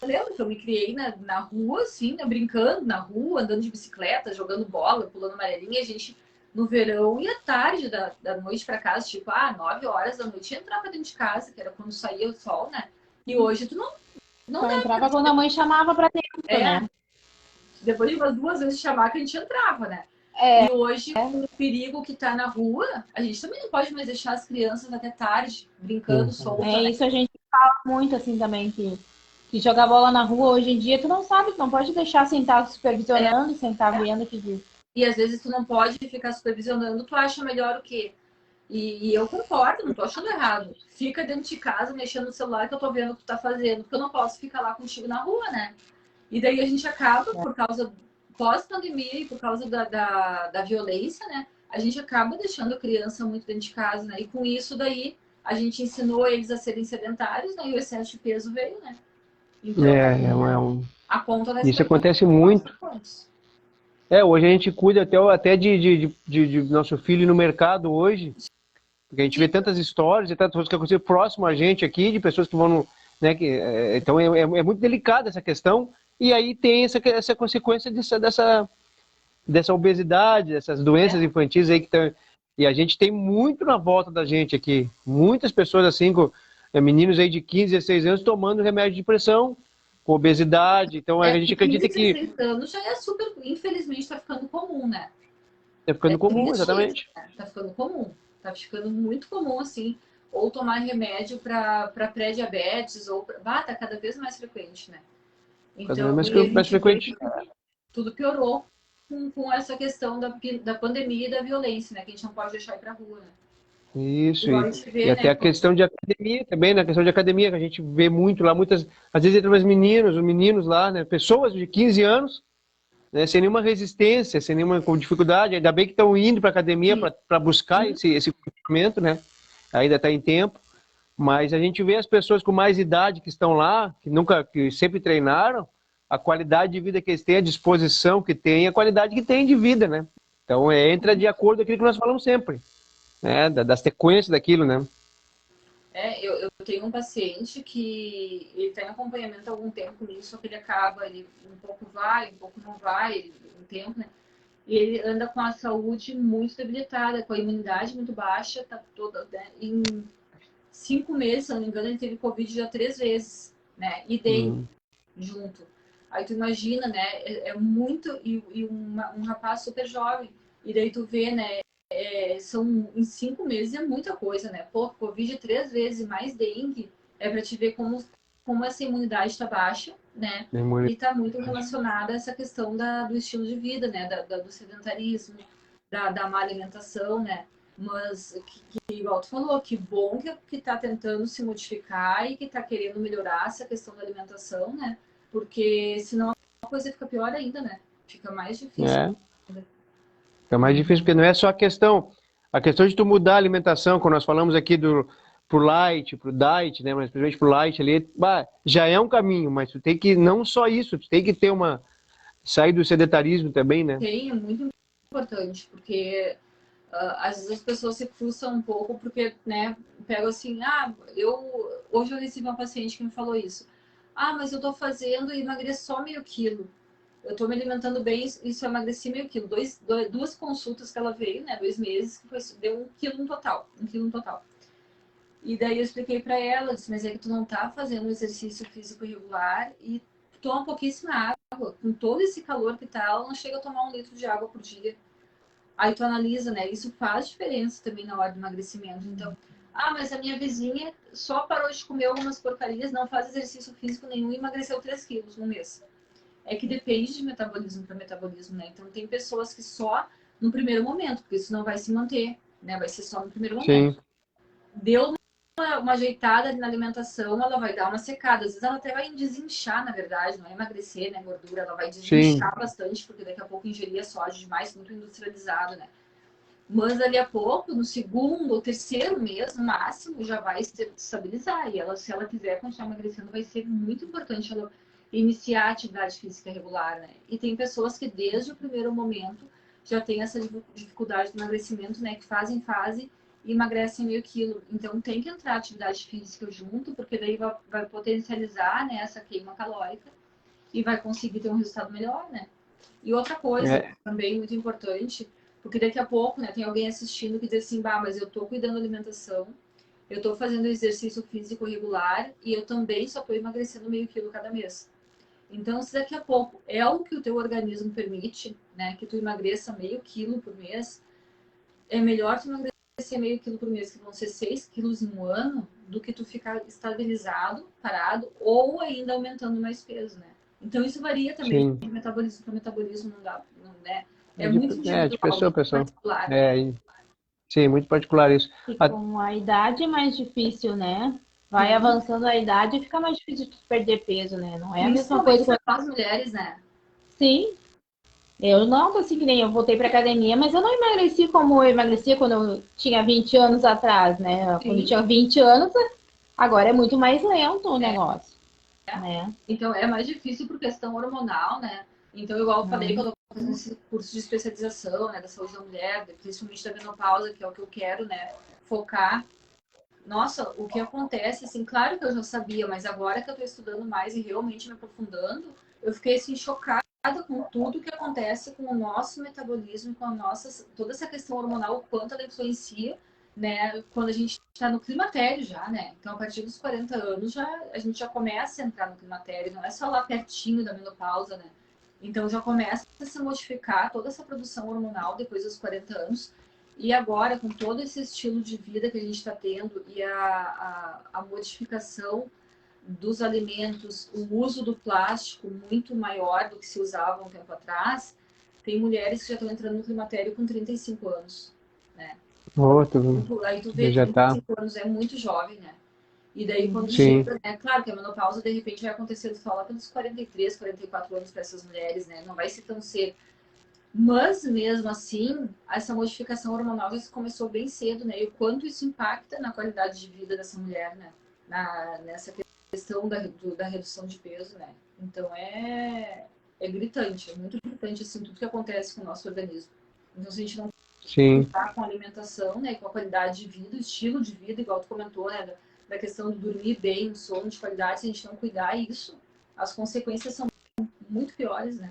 lembro que eu me criei na rua, assim, né? Brincando na rua, andando de bicicleta, jogando bola, pulando amarelinha. A gente, no verão, ia tarde da noite pra casa, tipo, 9 horas da noite, entrava dentro de casa, que era quando saía o sol, né? E hoje tu não dá. Entrava quando a mãe chamava pra dentro, né? Depois de umas 2 vezes chamar que a gente entrava, né? E hoje, com o perigo que tá na rua, a gente também não pode mais deixar as crianças até tarde, brincando, solta, né? Isso a gente fala muito, assim, também, que jogar bola na rua hoje em dia, tu não sabe, tu não pode deixar sentar supervisionando, sentar vendo que diz. E às vezes tu não pode ficar supervisionando, tu acha melhor o quê? E eu concordo, não tô achando errado. Fica dentro de casa, mexendo no celular, que eu tô vendo o que tu tá fazendo, porque eu não posso ficar lá contigo na rua, né? E daí a gente acaba, por causa pós-pandemia e por causa da violência, né? A gente acaba deixando a criança muito dentro de casa, né? E com isso daí, a gente ensinou eles a serem sedentários, né? E o excesso de peso veio, né? Então, a conta isso acontece muito. Hoje a gente cuida até de nosso filho no mercado hoje, porque a gente vê tantas histórias e tantas coisas que acontecem próximo a gente aqui, de pessoas que vão, né, então é muito delicada essa questão, e aí tem essa consequência dessa obesidade, dessas doenças infantis aí que estão, e a gente tem muito na volta da gente aqui, muitas pessoas assim, meninos aí de 15, 16 anos tomando remédio de pressão, com obesidade, então a gente acredita que... 16 anos já é super, infelizmente, tá ficando comum, né? Tá ficando comum, exatamente. Isso, né? Tá ficando comum, tá ficando muito comum, assim, ou tomar remédio para pré-diabetes, ou tá cada vez mais frequente, né? Então, mais frequente. Tudo piorou com essa questão da pandemia e da violência, né? Que a gente não pode deixar ir pra rua, né? Isso, e até a questão de academia também, né? A questão de academia, que a gente vê muito lá, às vezes entra os meninos lá, né? Pessoas de 15 anos né, sem nenhuma resistência, sem nenhuma dificuldade. Ainda bem que estão indo para a academia para buscar esse comportamento, né? Ainda está em tempo. Mas a gente vê as pessoas com mais idade que estão lá, que sempre treinaram, a qualidade de vida que eles têm, a disposição que têm, a qualidade que têm de vida, né? Então entra de acordo com aquilo que nós falamos sempre, né? Da sequência daquilo, né? Eu tenho um paciente que ele está em acompanhamento há algum tempo nisso, só que ele um pouco vai, um pouco não vai, um tempo, né? E ele anda com a saúde muito debilitada, com a imunidade muito baixa, tá toda, né? Em 5 meses, se não me engano, ele teve Covid já 3 vezes, né? E dengue junto. Aí tu imagina, né? É muito. E um rapaz super jovem. E daí tu vê, né? São em 5 meses é muita coisa, né? Pô, Covid 3 vezes mais dengue é para te ver como essa imunidade está baixa, né? E está muito relacionada a essa questão do estilo de vida, né? Do sedentarismo, da má alimentação, né? Mas, igual tu falou, que bom que tá tentando se modificar e que tá querendo melhorar essa questão da alimentação, né? Porque senão a coisa fica pior ainda, né? Fica mais difícil. Fica mais difícil, porque não é só a questão de tu mudar a alimentação, quando nós falamos aqui pro light, pro diet, né? Mas principalmente pro light ali, já é um caminho, mas tu tem que, não só isso, tu tem que ter sair do sedentarismo também, né? Tem, é muito importante, porque às vezes as pessoas se frustram um pouco porque, né, pegam assim, hoje eu recebi uma paciente que me falou isso. Mas eu tô fazendo e emagreci só meio quilo. Eu tô me alimentando bem e só emagreci meio quilo. Duas consultas que ela veio, né, 2 meses, que deu 1 quilo no total. 1 quilo no total. E daí eu expliquei para ela, disse, mas é que tu não tá fazendo um exercício físico regular e toma pouquíssima água. Com todo esse calor que tá, ela não chega a tomar 1 litro de água por dia. Aí tu analisa, né? Isso faz diferença também na hora do emagrecimento. Então, mas a minha vizinha só parou de comer algumas porcarias, não faz exercício físico nenhum e emagreceu 3 quilos no mês. É que depende de metabolismo para metabolismo, né? Então, tem pessoas que só no primeiro momento, porque isso não vai se manter, né? Vai ser só no primeiro momento. Sim. Deu uma ajeitada na alimentação, ela vai dar uma secada. Às vezes ela até vai desinchar, na verdade, não é emagrecer, né, gordura, ela vai desinchar bastante, porque daqui a pouco ingeria soja demais, muito industrializado, né? Mas ali a pouco, no segundo ou terceiro mês, no máximo, já vai se estabilizar. E ela, se ela quiser continuar emagrecendo, vai ser muito importante ela iniciar a atividade física regular, né? E tem pessoas que desde o primeiro momento já têm essa dificuldade do emagrecimento, né? Que fazem fase e emagrecem meio quilo. Então tem que entrar atividade física junto, porque daí vai potencializar, né, essa queima calórica e vai conseguir ter um resultado melhor, né? E outra coisa também muito importante, porque daqui a pouco, né, tem alguém assistindo que diz assim, mas eu tô cuidando da alimentação, eu tô fazendo exercício físico regular e eu também só tô emagrecendo meio quilo cada mês. Então, se daqui a pouco é o que o teu organismo permite, né, que tu emagreça meio quilo por mês, é melhor tu emagrecer meio quilo por mês, que vão ser 6 quilos em um ano, do que tu ficar estabilizado, parado, ou ainda aumentando mais peso, né? Então, isso varia também de metabolismo para metabolismo, não dá, não, né? É muito individual, de pessoa a pessoa. particular. Sim, muito particular isso. E com a idade é mais difícil, né? Vai avançando a idade e fica mais difícil de perder peso, né? Não é a mesma coisa para as mulheres, né? Sim. Eu não, assim que nem eu voltei para academia, mas eu não emagreci como eu emagrecia quando eu tinha 20 anos atrás, né? Sim. Quando eu tinha 20 anos, agora é muito mais lento o negócio. Né? Então é mais difícil por questão hormonal, né? Então, igual eu falei, que eu tô fazendo esse curso de especialização, né, da saúde da mulher, principalmente da menopausa, que é o que eu quero, né, focar. Nossa, o que acontece, assim, claro que eu já sabia, mas agora que eu tô estudando mais e realmente me aprofundando, eu fiquei, assim, chocada com tudo que acontece com o nosso metabolismo, com a nossa, toda essa questão hormonal, o quanto ela influencia, né, quando a gente está no climatério já, né? Então, a partir dos 40 anos, a gente já começa a entrar no climatério, não é só lá pertinho da menopausa, né? Então, já começa a se modificar toda essa produção hormonal depois dos 40 anos. E agora, com todo esse estilo de vida que a gente está tendo e a modificação dos alimentos, o uso do plástico muito maior do que se usava um tempo atrás, tem mulheres que já estão entrando no climatério com 35 anos, né? Aí tu vê, 35 anos é muito jovem, né? E daí, quando Sim. chega, né? Claro que a menopausa, de repente, vai acontecer só lá pelos 43, 44 anos para essas mulheres, né? Não vai ser tão cedo. Mas, mesmo assim, essa modificação hormonal já começou bem cedo, né? E o quanto isso impacta na qualidade de vida dessa mulher, né? Nessa questão da redução de peso, né? Então, é gritante, é muito gritante, assim, tudo que acontece com o nosso organismo. Então, se a gente não Sim. cuidar com a alimentação, né? Com a qualidade de vida, o estilo de vida, igual tu comentou, né? Da questão de dormir bem, um sono de qualidade, se a gente não cuidar isso, as consequências são muito piores, né?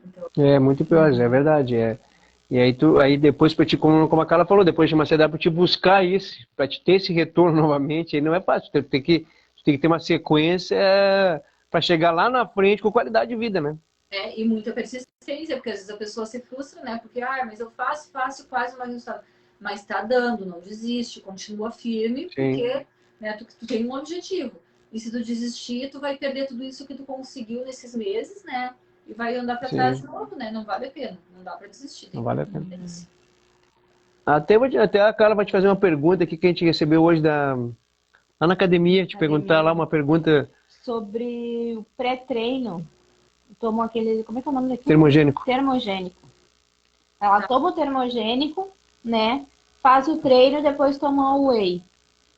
Então, É muito pior, é verdade. E aí aí depois para te, como a Carla falou, depois de uma certa idade para te buscar isso, para te ter esse retorno novamente, aí não é fácil. Tu tem que ter uma sequência para chegar lá na frente com qualidade de vida, né? e muita persistência, porque às vezes a pessoa se frustra, né? Porque, mas eu faço, quase não resultado. Mas tá dando, não desiste, continua firme, Sim, porque né, tu tem um objetivo. E se tu desistir, tu vai perder tudo isso que tu conseguiu nesses meses, né? E vai andar para trás de sim, novo, né? Não vale a pena, não dá para desistir, não tem vale a pena. que Até a Carla vai te fazer uma pergunta aqui que a gente recebeu hoje lá na academia, te perguntar lá Academia. uma pergunta Sobre o pré-treino, tomou aquele, como é que é o nome daquilo? termogênico. Termogênico. Ela toma o termogênico, né? Faz o treino, depois toma o whey.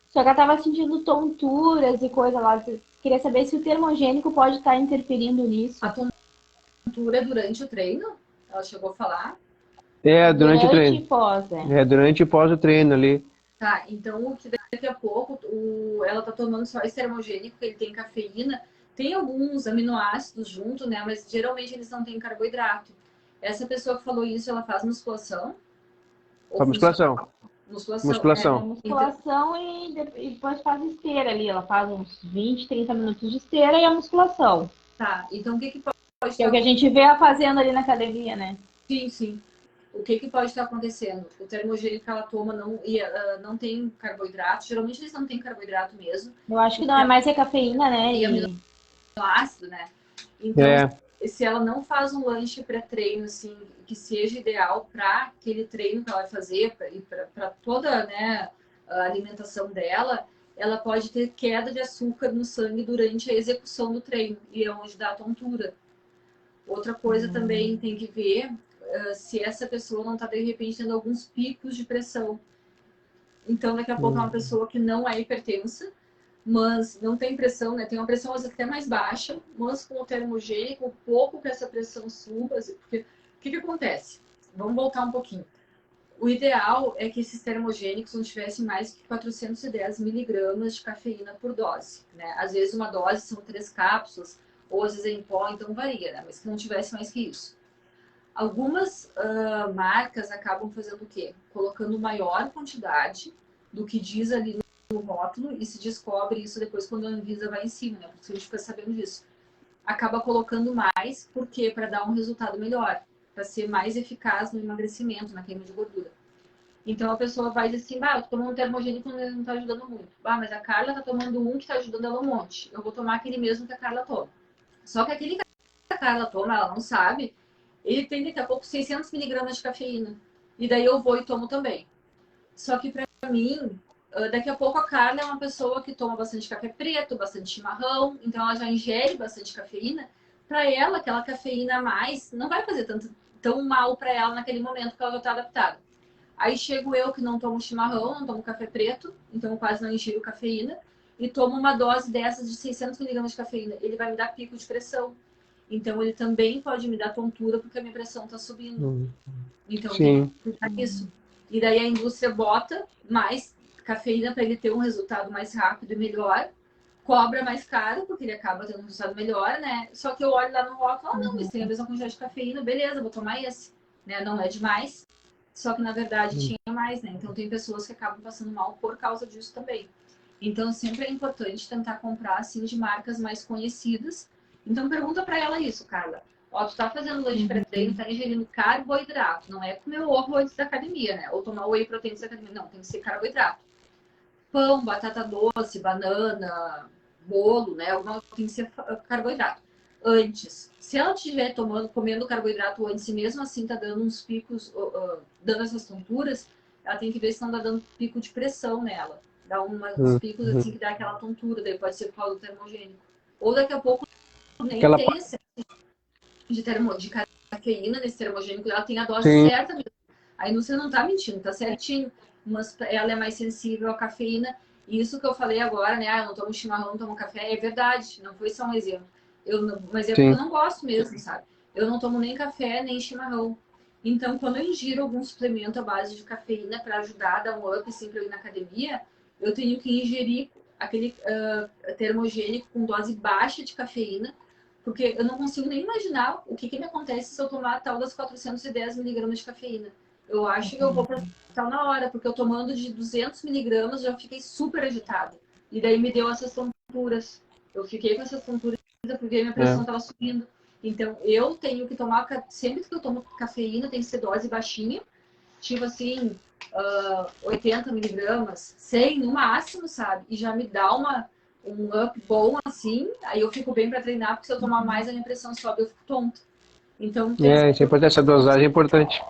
Só que ela tava sentindo tonturas e coisa lá. Queria saber se o termogênico pode estar interferindo nisso. a tontura durante o treino. Ela chegou a falar. Durante o Durante treino. e pós, é. Durante e pós o treino ali. Tá, então o que daqui a pouco ela tá tomando só esse termogênico, que ele tem cafeína, tem alguns aminoácidos junto, né? Mas geralmente eles não têm carboidrato. Essa pessoa que falou isso, ela faz musculação? Ou Pra musculação. funcional? Musculação. É Musculação. Então, musculação e depois faz esteira ali. Ela faz uns 20, 30 minutos de esteira e a musculação. tá, então o que pode Que é o estar que a gente vê ela fazendo ali na academia, né? Sim, sim. O que pode estar acontecendo? O termogênico que ela toma não tem carboidrato. Geralmente eles não têm carboidrato mesmo. Eu acho que não é mais a cafeína, né? E E aminoácido, né? Então, É, se ela não faz um lanche pré-treino, assim, que seja ideal para aquele treino que ela vai fazer e para toda, né, a alimentação dela, ela pode ter queda de açúcar no sangue durante a execução do treino, e é onde dá a tontura. Outra coisa também tem que ver se essa pessoa não está, de repente, tendo alguns picos de pressão. Então, daqui a pouco é uma pessoa que não é hipertensa, mas não tem pressão, né? Tem uma pressão às vezes até mais baixa, mas com o termogênico, um pouco que essa pressão suba, porque o que acontece? Vamos voltar um pouquinho. O ideal é que esses termogênicos não tivessem mais que 410 miligramas de cafeína por dose, né? Às vezes uma dose são 3 cápsulas, ou às vezes é em pó, então varia, né? Mas que não tivesse mais que isso. Algumas marcas acabam fazendo o quê? Colocando maior quantidade do que diz ali no rótulo e se descobre isso depois quando a Anvisa vai em cima, né? Porque a gente fica sabendo disso. Acaba colocando mais, porque para dar um resultado melhor, para ser mais eficaz no emagrecimento, na queima de gordura. Então a pessoa vai dizer assim, eu tô tomando um termogênico e não tá ajudando muito. Mas a Carla tá tomando um que tá ajudando ela um monte. Eu vou tomar aquele mesmo que a Carla toma. Só que aquele que a Carla toma, ela não sabe, ele tem daqui a pouco 600 miligramas de cafeína. E daí eu vou e tomo também. Só que para mim, daqui a pouco a Carla é uma pessoa que toma bastante café preto, bastante chimarrão, então ela já ingere bastante cafeína. Para ela, aquela cafeína a mais não vai fazer tão mal para ela naquele momento, porque ela já está adaptada. Aí chego eu que não tomo chimarrão, não tomo café preto, então eu quase não ingiro cafeína, e tomo uma dose dessas de 600 miligramas de cafeína. Ele vai me dar pico de pressão. Então ele também pode me dar tontura porque a minha pressão está subindo. Então tem sim. que cuidar disso. E daí a indústria bota mais cafeína para ele ter um resultado mais rápido e melhor, cobra mais caro, porque ele acaba tendo um resultado melhor, né? Só que eu olho lá no rótulo, não, mas tem a mesma quantidade de cafeína, beleza, vou tomar esse. Né? Não é demais, só que na verdade tinha mais, né? Então tem pessoas que acabam passando mal por causa disso também. Então sempre é importante tentar comprar assim de marcas mais conhecidas. Então pergunta para ela isso, Carla. Ó, tu tá fazendo lanche pré-treino, tá ingerindo carboidrato. Não é comer ovo antes da academia, né? Ou tomar whey protein antes da academia. Não, tem que ser carboidrato. Pão, batata doce, banana, bolo, né? Tem que ser carboidrato. Antes. Se ela estiver comendo carboidrato antes e mesmo assim tá dando uns picos, dando essas tonturas, ela tem que ver se não tá dando pico de pressão nela. Dá uns picos assim que dá aquela tontura, daí pode ser por causa do termogênico. Ou daqui a pouco nem Aquela... tem excesso de cafeína nesse termogênico, ela tem a dose Sim, certa mesmo. A indústria não tá mentindo, tá certinho, mas ela é mais sensível à cafeína. E isso que eu falei agora, né? Eu não tomo chimarrão, não tomo café, é verdade, não foi só um exemplo. Mas é porque eu sim. não gosto mesmo, sabe? Eu não tomo nem café, nem chimarrão. Então, quando eu ingiro algum suplemento à base de cafeína para ajudar a dar um up assim, para eu ir na academia, eu tenho que ingerir aquele termogênico com dose baixa de cafeína, porque eu não consigo nem imaginar o que me acontece se eu tomar a tal das 410 miligramas de cafeína. Eu acho que eu vou para o hospital na hora, porque eu tomando de 200 miligramas já fiquei super agitada. E daí me deu essas tonturas. Eu fiquei com essas tonturas porque minha pressão estava subindo. Então, eu tenho que tomar, sempre que eu tomo cafeína, tem que ser dose baixinha, tipo assim, 80 miligramas, 100 no máximo, sabe? E já me dá um up bom assim, aí eu fico bem para treinar, porque se eu tomar mais, a minha pressão sobe e eu fico tonta. Então, tem que ser Isso é importante, essa dosagem é importante.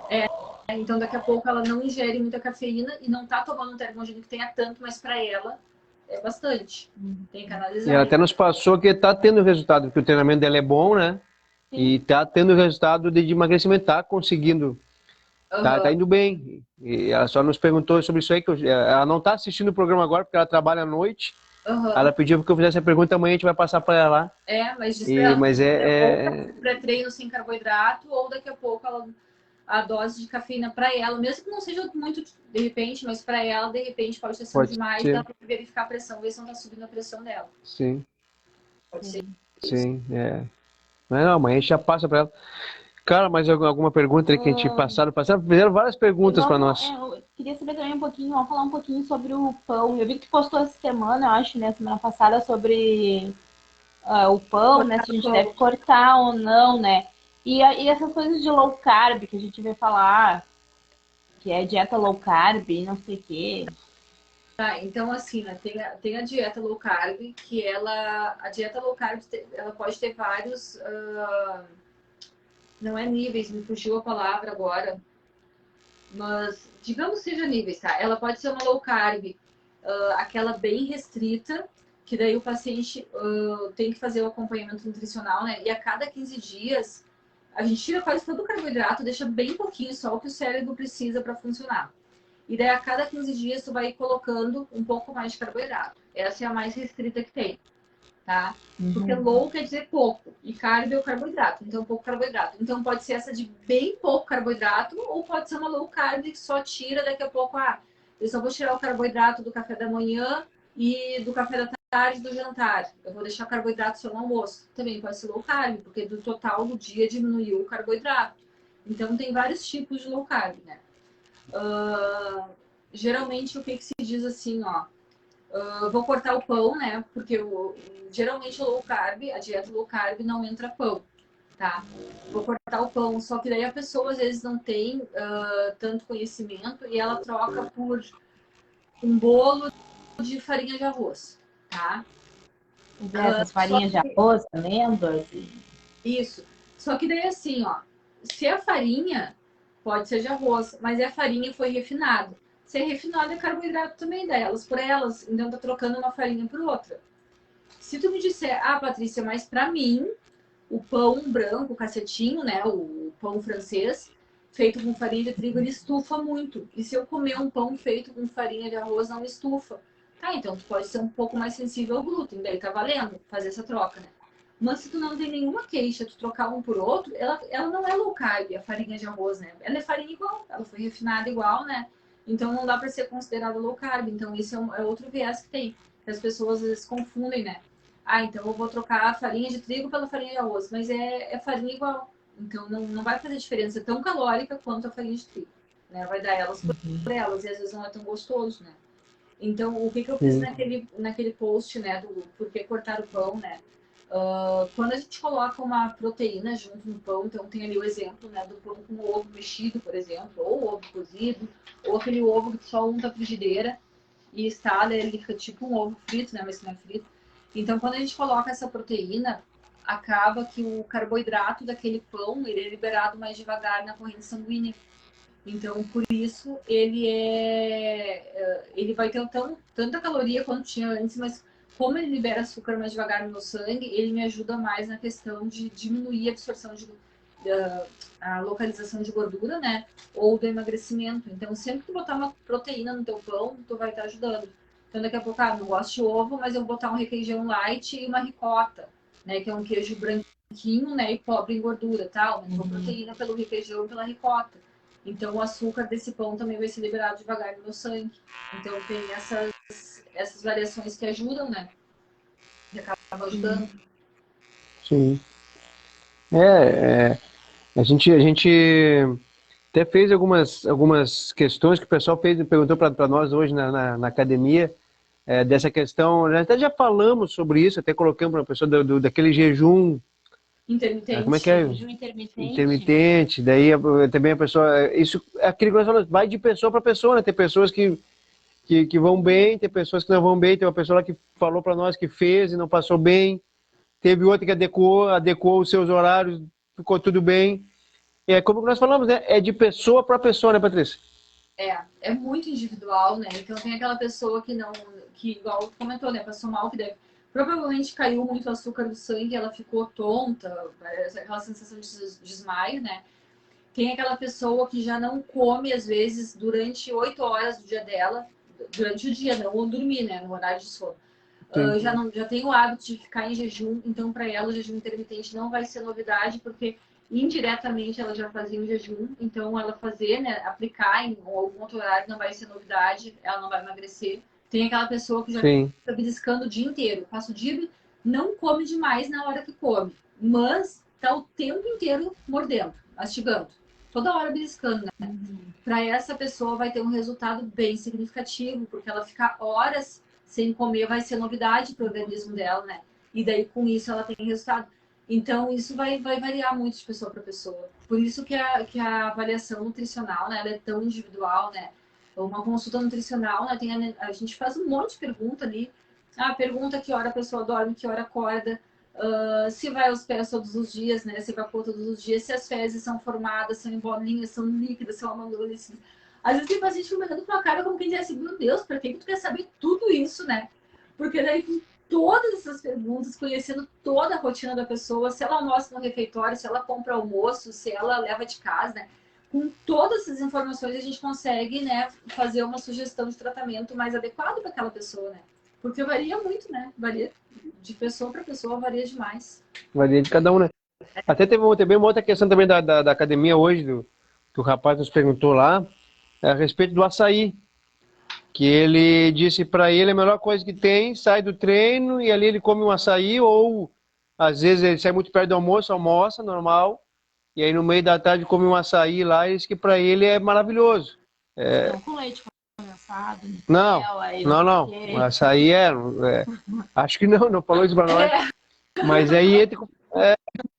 então, daqui a pouco ela não ingere muita cafeína e não tá tomando um termogênico que tenha tanto, mas para ela é bastante. Tem que E ela analisar. até nos passou que tá tendo resultado, porque o treinamento dela é bom, né? Sim. E tá tendo resultado de emagrecimento, tá conseguindo, tá indo bem. E ela só nos perguntou sobre isso aí, que ela não tá assistindo o programa agora, porque ela trabalha à noite. Ela pediu que eu fizesse a pergunta, amanhã a gente vai passar para ela lá. Mas diz pra ela Mas ou pré-treino sem carboidrato, ou daqui a pouco a dose de cafeína para ela, mesmo que não seja muito de repente, mas para ela, de repente, pode estar sendo pode demais, dá ser, para verificar a pressão, ver se não está subindo a pressão dela. sim, Pode ser. sim, Mas não, amanhã a gente já passa para ela. Cara, mais alguma pergunta aí que a gente fizeram várias perguntas para nós. Eu queria saber também um pouquinho, vamos falar um pouquinho sobre o pão. Eu vi que tu postou essa semana, eu acho, né, semana passada, sobre o pão, né, se a gente deve cortar ou não, né? E essas coisas de low carb que a gente vê falar, que é dieta low carb, não sei o quê. Tá, então assim, né, tem a dieta low carb, que a dieta low carb, ela pode ter vários, não é níveis, me fugiu a palavra agora, mas digamos seja níveis, tá? Ela pode ser uma low carb, aquela bem restrita, que daí o paciente tem que fazer o acompanhamento nutricional, né? E a cada 15 dias, a gente tira quase todo o carboidrato, deixa bem pouquinho, só o que o cérebro precisa para funcionar. E daí a cada 15 dias tu vai colocando um pouco mais de carboidrato. Essa é a mais restrita que tem, tá? Porque low quer dizer pouco e carb é o carboidrato, então pouco carboidrato. Então pode ser essa de bem pouco carboidrato ou pode ser uma low carb que só tira daqui a pouco, eu só vou tirar o carboidrato do café da manhã e do café da tarde e do jantar. Eu vou deixar o carboidrato só no almoço. Também pode ser low carb, porque do total do dia diminuiu o carboidrato. Então tem vários tipos de low carb, né? Geralmente o que se diz assim, vou cortar o pão, né? Porque geralmente o low carb, a dieta low carb não entra pão, tá? Vou cortar o pão, só que daí a pessoa às vezes não tem tanto conhecimento e ela troca por um bolo de farinha de arroz, tá? Essas farinhas de arroz, amêndoas. Isso. Só que daí assim, se a farinha pode ser de arroz, mas a farinha foi refinada. Se é refinado é carboidrato também delas por elas, então tá trocando uma farinha por outra. Se tu me disser, Patrícia, mas para mim, o pão branco, o cacetinho, né, o pão francês, feito com farinha de trigo, ele estufa muito. E se eu comer um pão feito com farinha de arroz, não me estufa. Tá, então tu pode ser um pouco mais sensível ao glúten, daí tá valendo fazer essa troca, né? Mas se tu não tem nenhuma queixa, tu trocar um por outro, ela não é low carb, a farinha de arroz, né? Ela é farinha igual, ela foi refinada igual, né? Então não dá para ser considerada low carb. Então esse é outro viés que tem. Que as pessoas às vezes confundem, né? Então eu vou trocar a farinha de trigo pela farinha de arroz, mas é farinha igual. Então não vai fazer diferença tão calórica quanto a farinha de trigo, né? Vai dar elas por elas e às vezes não é tão gostoso, né? Então o que eu fiz naquele post, né, do por que cortar o pão, né? Quando a gente coloca uma proteína junto no pão, então tem ali o exemplo, né, do pão com ovo mexido, por exemplo, ou ovo cozido, ou aquele ovo que só unta a frigideira e estala, ele fica tipo um ovo frito, né, mas não é frito. Então, quando a gente coloca essa proteína, acaba que o carboidrato daquele pão ele é liberado mais devagar na corrente sanguínea. Então, por isso, ele vai ter tanta caloria quanto tinha antes, mas como ele libera açúcar mais devagar no meu sangue, ele me ajuda mais na questão de diminuir a absorção a localização de gordura, né? Ou do emagrecimento. Então, sempre que tu botar uma proteína no teu pão, tu vai estar ajudando. Então, daqui a pouco, não gosto de ovo, mas eu vou botar um requeijão light e uma ricota, né? Que é um queijo branquinho, né? E pobre em gordura, tal. Aumentou proteína pelo requeijão e pela ricota. Então, o açúcar desse pão também vai ser liberado devagar no meu sangue. Então, tem essas variações que ajudam, né? Que acabam ajudando. Sim. A gente até fez algumas questões que o pessoal perguntou para nós hoje na academia, dessa questão. Nós até já falamos sobre isso, até colocamos para a pessoa daquele jejum. Como é que Intermitente. é? Jejum intermitente. Intermitente. Daí também a pessoa. Isso é aquele que nós falamos, vai de pessoa para pessoa, né? Tem pessoas que vão bem, tem pessoas que não vão bem. Tem uma pessoa lá que falou para nós que fez e não passou bem. Teve outra que adequou os seus horários, ficou tudo bem. É como nós falamos, né? É de pessoa para pessoa, né, Patrícia? É muito individual, né? Então tem aquela pessoa que não, que igual comentou, né? Passou mal, que deve, provavelmente caiu muito o açúcar do sangue, ela ficou tonta, aquela sensação de desmaio, né? Tem aquela pessoa que já não come, às vezes, durante 8 horas do dia dela, durante o dia, não dormir, né? No horário de sono. Já tem o hábito de ficar em jejum, então para ela o jejum intermitente não vai ser novidade, porque indiretamente ela já fazia o jejum, então ela fazer, né, aplicar em algum outro horário não vai ser novidade, ela não vai emagrecer. Tem aquela pessoa que já Sim. fica beliscando o dia inteiro, passa o dia, não come demais na hora que come, mas tá o tempo inteiro mordendo, mastigando, toda hora beliscando, né? Para essa pessoa vai ter um resultado bem significativo, porque ela fica horas sem comer vai ser novidade para o organismo dela, né? E daí com isso ela tem resultado. Então isso vai variar muito de pessoa para pessoa. Por isso que a avaliação nutricional, né, ela é tão individual, né? Uma consulta nutricional, né, a gente faz um monte de pergunta ali. Pergunta que hora a pessoa dorme, que hora acorda, se vai aos pés todos os dias, né? Se evacua todos os dias, se as fezes são formadas, são em bolinhas, são líquidas, são amolecida. Às vezes tem paciente que me olhando pra cara como quem diz assim, meu Deus, pra que tu quer saber tudo isso, né? Porque daí com todas essas perguntas, conhecendo toda a rotina da pessoa, se ela almoça no refeitório, se ela compra almoço, se ela leva de casa, né? Com todas essas informações a gente consegue, né, fazer uma sugestão de tratamento mais adequado para aquela pessoa, né? Porque varia muito, né? Varia de pessoa para pessoa, varia demais. Varia de cada um, né? Até teve uma outra questão também da academia hoje, que o rapaz nos perguntou lá, a respeito do açaí. Que ele disse para ele a melhor coisa que tem, sai do treino e ali ele come um açaí, ou às vezes ele sai muito perto do almoço, almoça normal, e aí no meio da tarde come um açaí lá, e diz que para ele é maravilhoso. Então, com leite condensado, Não, mel, aí não. O açaí acho que não falou isso para nós. Mas aí ele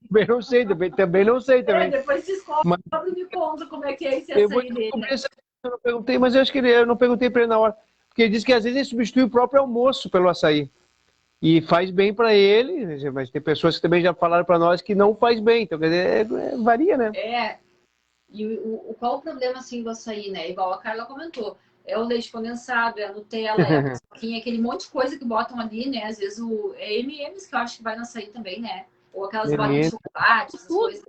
também não sei, também não sei também. Depois descobre Mas e me conta como é que é esse eu vou açaí dele, né? descobrir, eu não perguntei, mas eu acho que eu não perguntei para ele na hora. Porque ele disse que às vezes ele substitui o próprio almoço pelo açaí. E faz bem para ele, mas tem pessoas que também já falaram para nós que não faz bem. Então, quer dizer, varia, né? E qual o problema assim do açaí, né? Igual a Carla comentou, é o leite condensado, é a Nutella, é a paçoquinha, aquele monte de coisa que botam ali, né? Às vezes é M&M's que eu acho que vai no açaí também, né? Ou aquelas bolas de chocolate, essas coisas,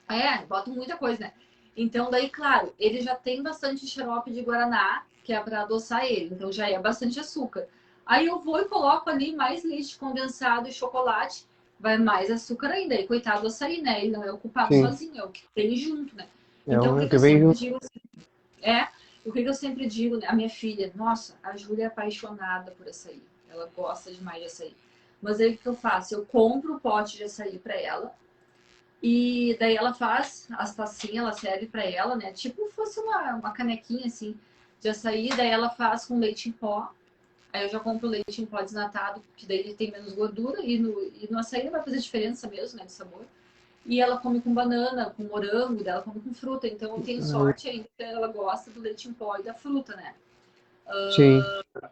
né? Botam muita coisa, né? Então, daí, claro, ele já tem bastante xarope de guaraná, que é para adoçar ele, então já é bastante açúcar. Aí eu vou e coloco ali mais leite condensado e chocolate, vai mais açúcar ainda. E coitado do açaí, né? Ele não é o culpado sozinho, é o que tem junto, né? Então, o que eu sempre digo assim, o que eu sempre digo, né? A minha filha, nossa, a Júlia é apaixonada por açaí. Ela gosta demais de açaí. Mas aí o que eu faço? Eu compro o pote de açaí para ela, e daí ela faz as tacinhas, ela serve para ela, né? Tipo fosse uma canequinha assim de açaí, daí ela faz com leite em pó. Aí eu já compro leite em pó desnatado, que daí ele tem menos gordura, e no açaí não vai fazer diferença mesmo, né, de sabor. E ela come com banana, com morango, dela come com fruta. Então eu tenho sorte ainda que ela gosta do leite em pó e da fruta, né? Sim.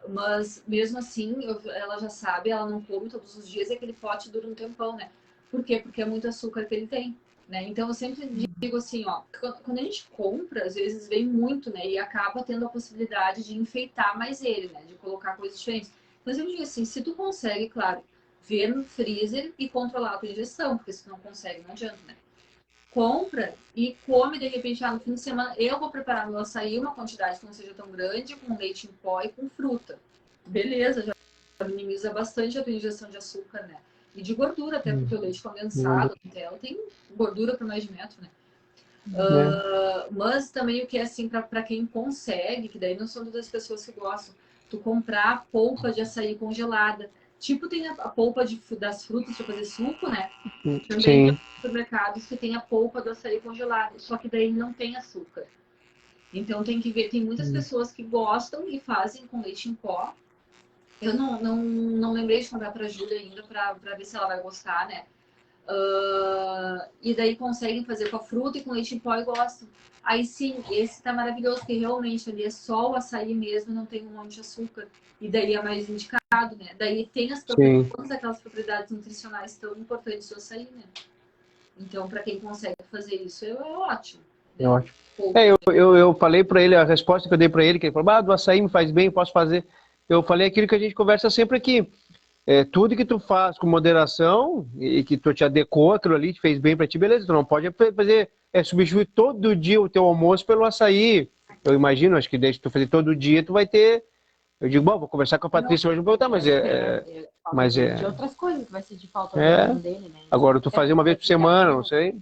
Mas mesmo assim, ela já sabe, ela não come todos os dias e aquele pote dura um tempão, né? Por quê? Porque é muito açúcar que ele tem. né? Então eu sempre digo assim, ó, quando a gente compra, às vezes vem muito, né? E acaba tendo a possibilidade de enfeitar mais ele, né? De colocar coisas diferentes. Mas eu digo assim, se tu consegue, claro, ver no freezer e controlar a tua ingestão, porque se tu não consegue, não adianta, né? Compra e come de repente no fim de semana. Eu vou preparar meu açaí, uma quantidade que não seja tão grande, com leite em pó e com fruta. Beleza, já minimiza bastante a tua ingestão de açúcar, né? E de gordura, até porque o leite condensado, Nutella, tem gordura por mais de metro, né? Mas também o que é assim, para quem consegue, que daí não são todas as pessoas que gostam, tu comprar polpa de açaí congelada. Tipo, tem a polpa das frutas para fazer suco, né? Também tem supermercados que tem a polpa do açaí congelado, só que daí não tem açúcar. Então tem que ver, tem muitas pessoas que gostam e fazem com leite em pó. Eu não lembrei de comprar para a Júlia ainda, para ver se ela vai gostar, né? E daí conseguem fazer com a fruta e com leite em pó e gostam. Aí sim, esse tá maravilhoso, porque realmente ali é só o açaí mesmo, não tem um monte de açúcar. E daí é mais indicado, né? Daí tem todas aquelas propriedades nutricionais tão importantes do açaí, né? Então, para quem consegue fazer isso, é ótimo. Né? É ótimo. Eu falei para ele, a resposta que eu dei para ele, que ele falou, do açaí me faz bem, posso fazer. Eu falei aquilo que a gente conversa sempre aqui. Tudo que tu faz com moderação e que tu te adequou, aquilo ali te fez bem para ti, beleza. Tu não pode fazer, substituir todo dia o teu almoço pelo açaí. Eu imagino, acho que desde tu fazer todo dia, tu vai ter... Eu digo, bom, vou conversar com a Patrícia hoje, não vou botar, mas de outras coisas que vai ser de falta dele, né? Agora, tu fazer uma vez por semana, não sei.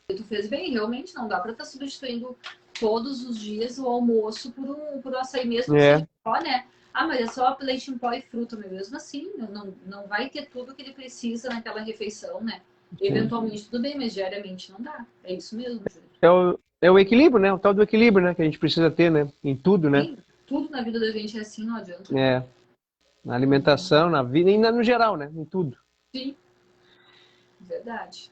Tu fez bem, realmente não dá para estar substituindo todos os dias o almoço por um açaí mesmo, que seja só, né? Mas é só leite em pó e fruta, mas mesmo assim, não vai ter tudo que ele precisa naquela refeição, né? Eventualmente tudo bem, mas diariamente não dá. É isso mesmo, Júlio. É o equilíbrio, né? O tal do equilíbrio, né? Que a gente precisa ter, né? Em tudo, né? Sim, tudo na vida da gente é assim, não adianta. Na alimentação, na vida e no geral, né? Em tudo. Sim, verdade.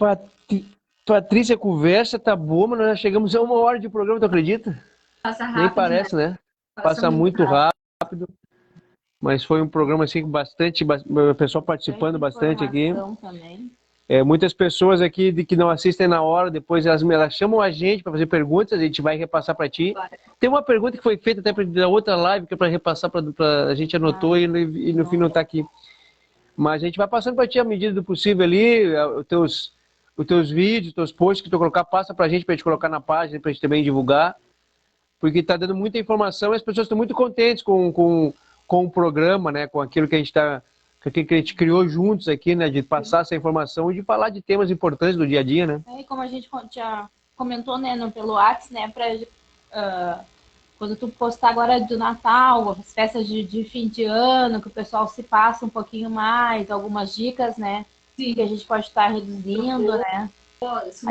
Patrícia, a conversa tá boa, mas nós já chegamos a 1 hora de programa, tu acredita? Passa rápido, nem parece, né? Passa muito rápido. Mas foi um programa assim com bastante pessoal participando bastante aqui. Também. Muitas pessoas aqui que não assistem na hora, depois elas chamam a gente para fazer perguntas, a gente vai repassar para ti. Tem uma pergunta que foi feita até da outra live que é para repassar, a gente anotou e no fim não está aqui. Mas a gente vai passando para ti à medida do possível ali, os teus vídeos, os teus posts que tu colocar, passa para a gente colocar na página, para a gente também divulgar. Porque está dando muita informação e as pessoas estão muito contentes com o programa, né? Com aquilo que a gente criou juntos aqui, né? De passar essa informação e de falar de temas importantes do dia a dia, né? E como a gente já comentou, né, pelo WhatsApp, né? Quando tu postar agora do Natal, as festas de fim de ano, que o pessoal se passa um pouquinho mais, algumas dicas, né? Sim. Que a gente pode estar reduzindo, né? Se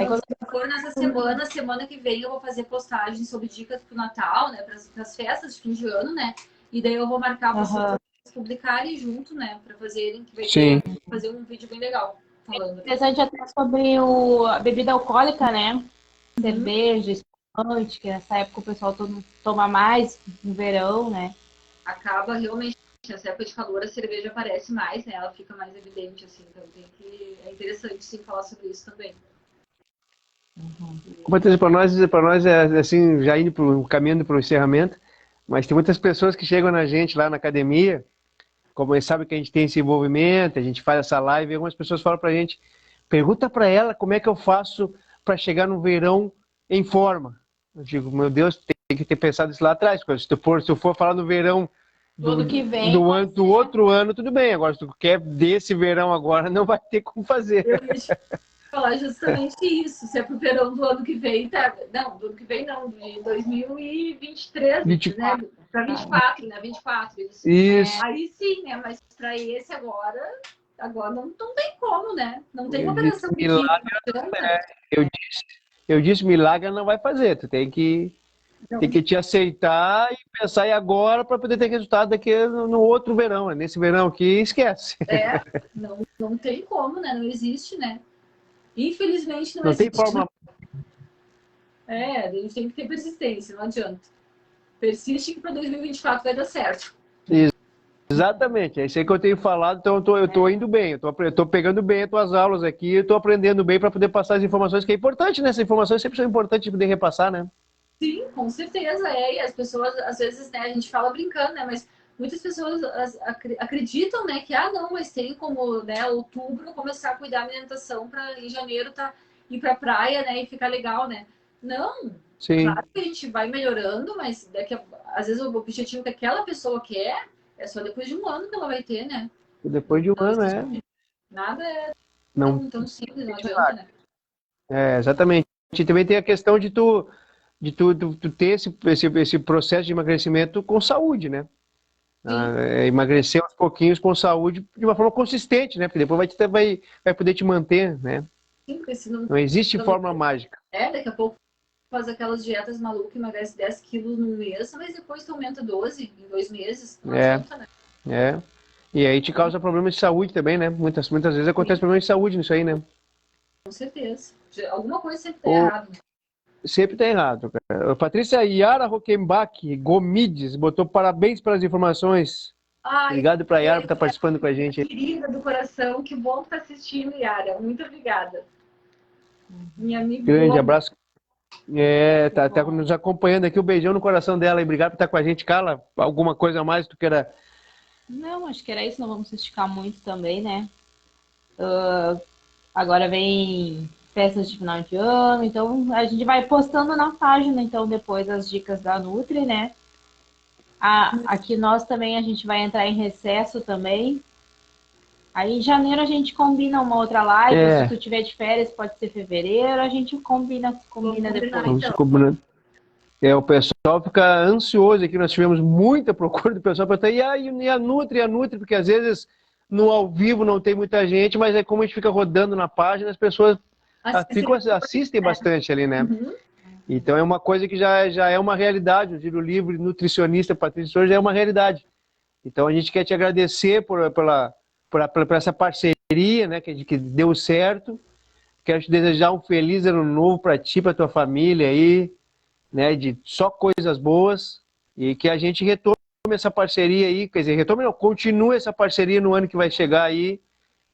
for nessa semana que vem eu vou fazer postagens sobre dicas pro Natal, né? Para as festas de fim de ano, né? E daí eu vou marcar vocês para publicarem junto, né? Para fazerem, que vai fazer um vídeo bem legal falando. Interessante até sobre a bebida alcoólica, né? Cerveja, espumante, que nessa época o pessoal toma mais no verão, né? Acaba realmente, nessa época de calor, a cerveja aparece mais, né? Ela fica mais evidente, assim. Então é interessante sim falar sobre isso também. Para nós é assim, já indo caminhando para o encerramento, mas tem muitas pessoas que chegam na gente lá na academia, como eles sabem que a gente tem esse envolvimento, a gente faz essa live, e algumas pessoas falam para a gente, pergunta para ela como é que eu faço para chegar no verão em forma. Eu digo, meu Deus, tem que ter pensado isso lá atrás, porque se eu for falar no verão do outro ano, tudo bem, agora se tu quer desse verão agora, não vai ter como fazer. Eu ia falar justamente isso, se é pro verão do ano que vem, tá? Não, do ano que vem não, de 2023, 24. Né? Para 24, né? 24, isso. Aí sim, né? Mas para esse agora não tem como, né? Não tem operação de Eu disse, milagre não vai fazer, tu tem que te aceitar e pensar em agora para poder ter resultado daqui no outro verão, né? Nesse verão aqui, esquece. Não tem como, né? Não existe, né? Infelizmente não existe. Tem forma. A gente tem que ter persistência, não adianta. Persiste que para 2024 vai dar certo. Exatamente, é isso aí que eu tenho falado, então eu tô indo bem, eu tô pegando bem as tuas aulas aqui, eu tô aprendendo bem para poder passar as informações, que é importante, né? Essas informações sempre são importantes de poder repassar, né? Sim, com certeza. É, e as pessoas, às vezes, né, a gente fala brincando, né? Mas muitas pessoas acreditam, né, que, não, mas tem como, né, outubro começar a cuidar da alimentação para em janeiro ir pra praia, né, e ficar legal, né? Não, Sim, claro que a gente vai melhorando, mas às vezes o objetivo que aquela pessoa quer é só depois de um ano que ela vai ter, né? depois de um Não ano, existe nada é não, tão simples, não adianta, né? exatamente. E também tem a questão de tu ter esse processo de emagrecimento com saúde, né? Sim, Emagrecer aos pouquinhos com saúde de uma forma consistente, né? Porque depois vai poder te manter, né? sim, porque se não, Não existe não fórmula mágica. daqui a pouco faz aquelas dietas malucas, emagrece 10 quilos num mês, mas depois tu aumenta 12 em 2 meses. Não É, adianta, né? é. E aí te causa problemas de saúde também, né? Muitas vezes acontece Sim, problemas de saúde nisso aí, né? com certeza. Alguma coisa sempre tá Ou errado. sempre tá errado, cara. Patrícia Yara Roquembach Gomides botou parabéns pelas informações. Ai, Obrigado pra Yara por estar participando com a gente aí. querida do coração, que bom que tá assistindo, Yara. Muito obrigada. Minha Grande amigona. abraço. Tá nos acompanhando aqui. Um beijão no coração dela e obrigado por estar com a gente. Carla, alguma coisa a mais que tu queira? Não, acho que era isso, não vamos esticar muito também, né? Agora vem festas de final de ano, então a gente vai postando na página, então depois as dicas da Nutri, né? Aqui nós também a gente vai entrar em recesso também. Aí em janeiro a gente combina uma outra live, ou se tu tiver de férias, pode ser fevereiro, a gente combina depois. Vamos se combinando. O pessoal fica ansioso aqui. Nós tivemos muita procura do pessoal para e a Nutri, porque às vezes no ao vivo não tem muita gente, mas é como a gente fica rodando na página, as pessoas assistem bastante ali, né? Uhum. Então é uma coisa que já é uma realidade. O Giro Livre Nutricionista Patrícia Souza já é uma realidade. Então a gente quer te agradecer por essa parceria, né, que deu certo. Quero te desejar um feliz ano novo para ti, para tua família aí, né, de só coisas boas e que a gente retome essa parceria aí, quer dizer, retome não, continue essa parceria no ano que vai chegar aí,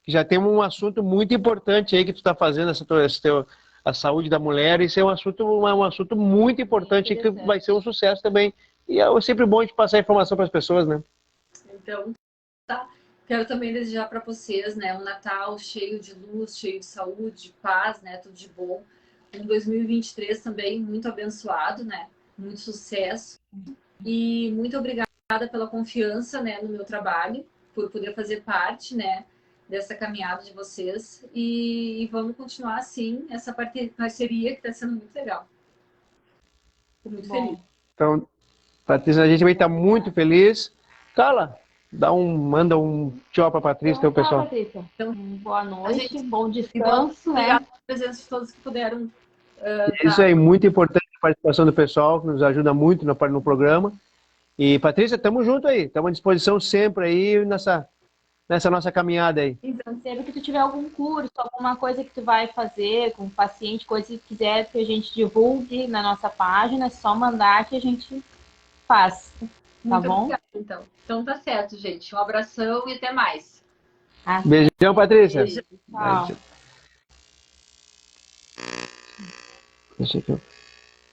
que já temos um assunto muito importante aí que tu está fazendo, a saúde da mulher, isso é um assunto muito importante que vai ser um sucesso também. E é sempre bom a gente passar informação para as pessoas, né? Então, tá. Quero também desejar para vocês, né, um Natal cheio de luz, cheio de saúde, de paz, né, tudo de bom. Um 2023 também muito abençoado, né, muito sucesso. E muito obrigada pela confiança, né, no meu trabalho, por poder fazer parte, né, dessa caminhada de vocês. E vamos continuar assim, essa parceria que está sendo muito legal. Estou muito feliz. Então, Patrícia, a gente também está muito feliz. Carla, manda um tchau para a Patrícia, Então, teu pessoal. Patrícia. Então, Boa noite, bom descanso, né? Obrigada pela presença de todos que puderam. Isso é muito importante, a participação do pessoal, que nos ajuda muito no programa. E, Patrícia, estamos junto aí, estamos à disposição sempre aí nessa nossa caminhada aí. Então, sempre que tu tiver algum curso, alguma coisa que tu vai fazer com o paciente, coisa que quiser que a gente divulgue na nossa página, é só mandar que a gente faz. Tá Muito bom? obrigada, então. Então tá certo, gente. Um abração e até mais. Beijão, Patrícia. Beijo, tchau.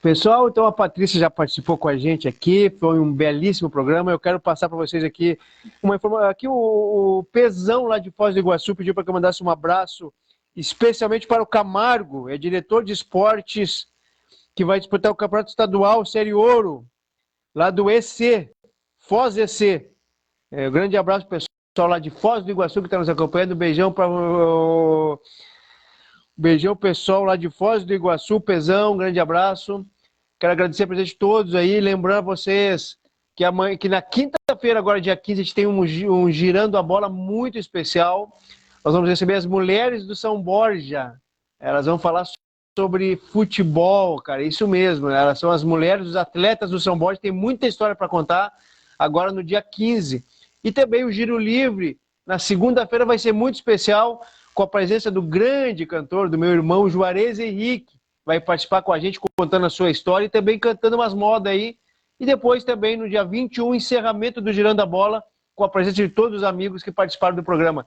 Pessoal, então a Patrícia já participou com a gente aqui, foi um belíssimo programa. Eu quero passar para vocês aqui uma informação. Aqui o Pezão lá de Foz do Iguaçu pediu para que eu mandasse um abraço, especialmente para o Camargo, é diretor de esportes que vai disputar o Campeonato Estadual Série Ouro, lá do EC, Foz EC. Um grande abraço para o pessoal lá de Foz do Iguaçu que está nos acompanhando. Beijão para Beijão, pessoal lá de Foz do Iguaçu, Pezão, um grande abraço. Quero agradecer a presença de todos aí, lembrando a vocês que na quinta-feira, agora dia 15, a gente tem um Girando a Bola muito especial. Nós vamos receber as mulheres do São Borja. Elas vão falar sobre futebol, cara, isso mesmo. Elas são as mulheres, os atletas do São Borja, tem muita história para contar agora no dia 15. E também o Giro Livre, na segunda-feira, vai ser muito especial, com a presença do grande cantor, do meu irmão Juarez Henrique, vai participar com a gente contando a sua história e também cantando umas modas aí. E depois também no dia 21, encerramento do Girando a Bola com a presença de todos os amigos que participaram do programa.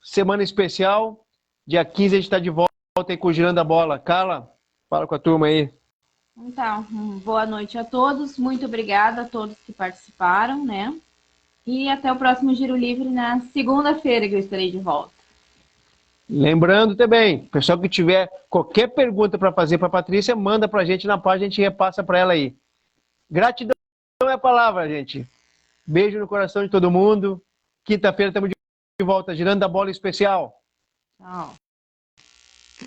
Semana especial, dia 15 a gente está de volta aí com o Girando a Bola. Carla, fala com a turma aí. Então, boa noite a todos, muito obrigada a todos que participaram, né? E até o próximo Giro Livre na segunda-feira que eu estarei de volta. Lembrando também, pessoal que tiver qualquer pergunta para fazer para a Patrícia, manda para a gente na página, a gente repassa para ela aí. Gratidão é a palavra, gente. Beijo no coração de todo mundo. Quinta-feira estamos de volta, Girando a Bola especial. Tchau.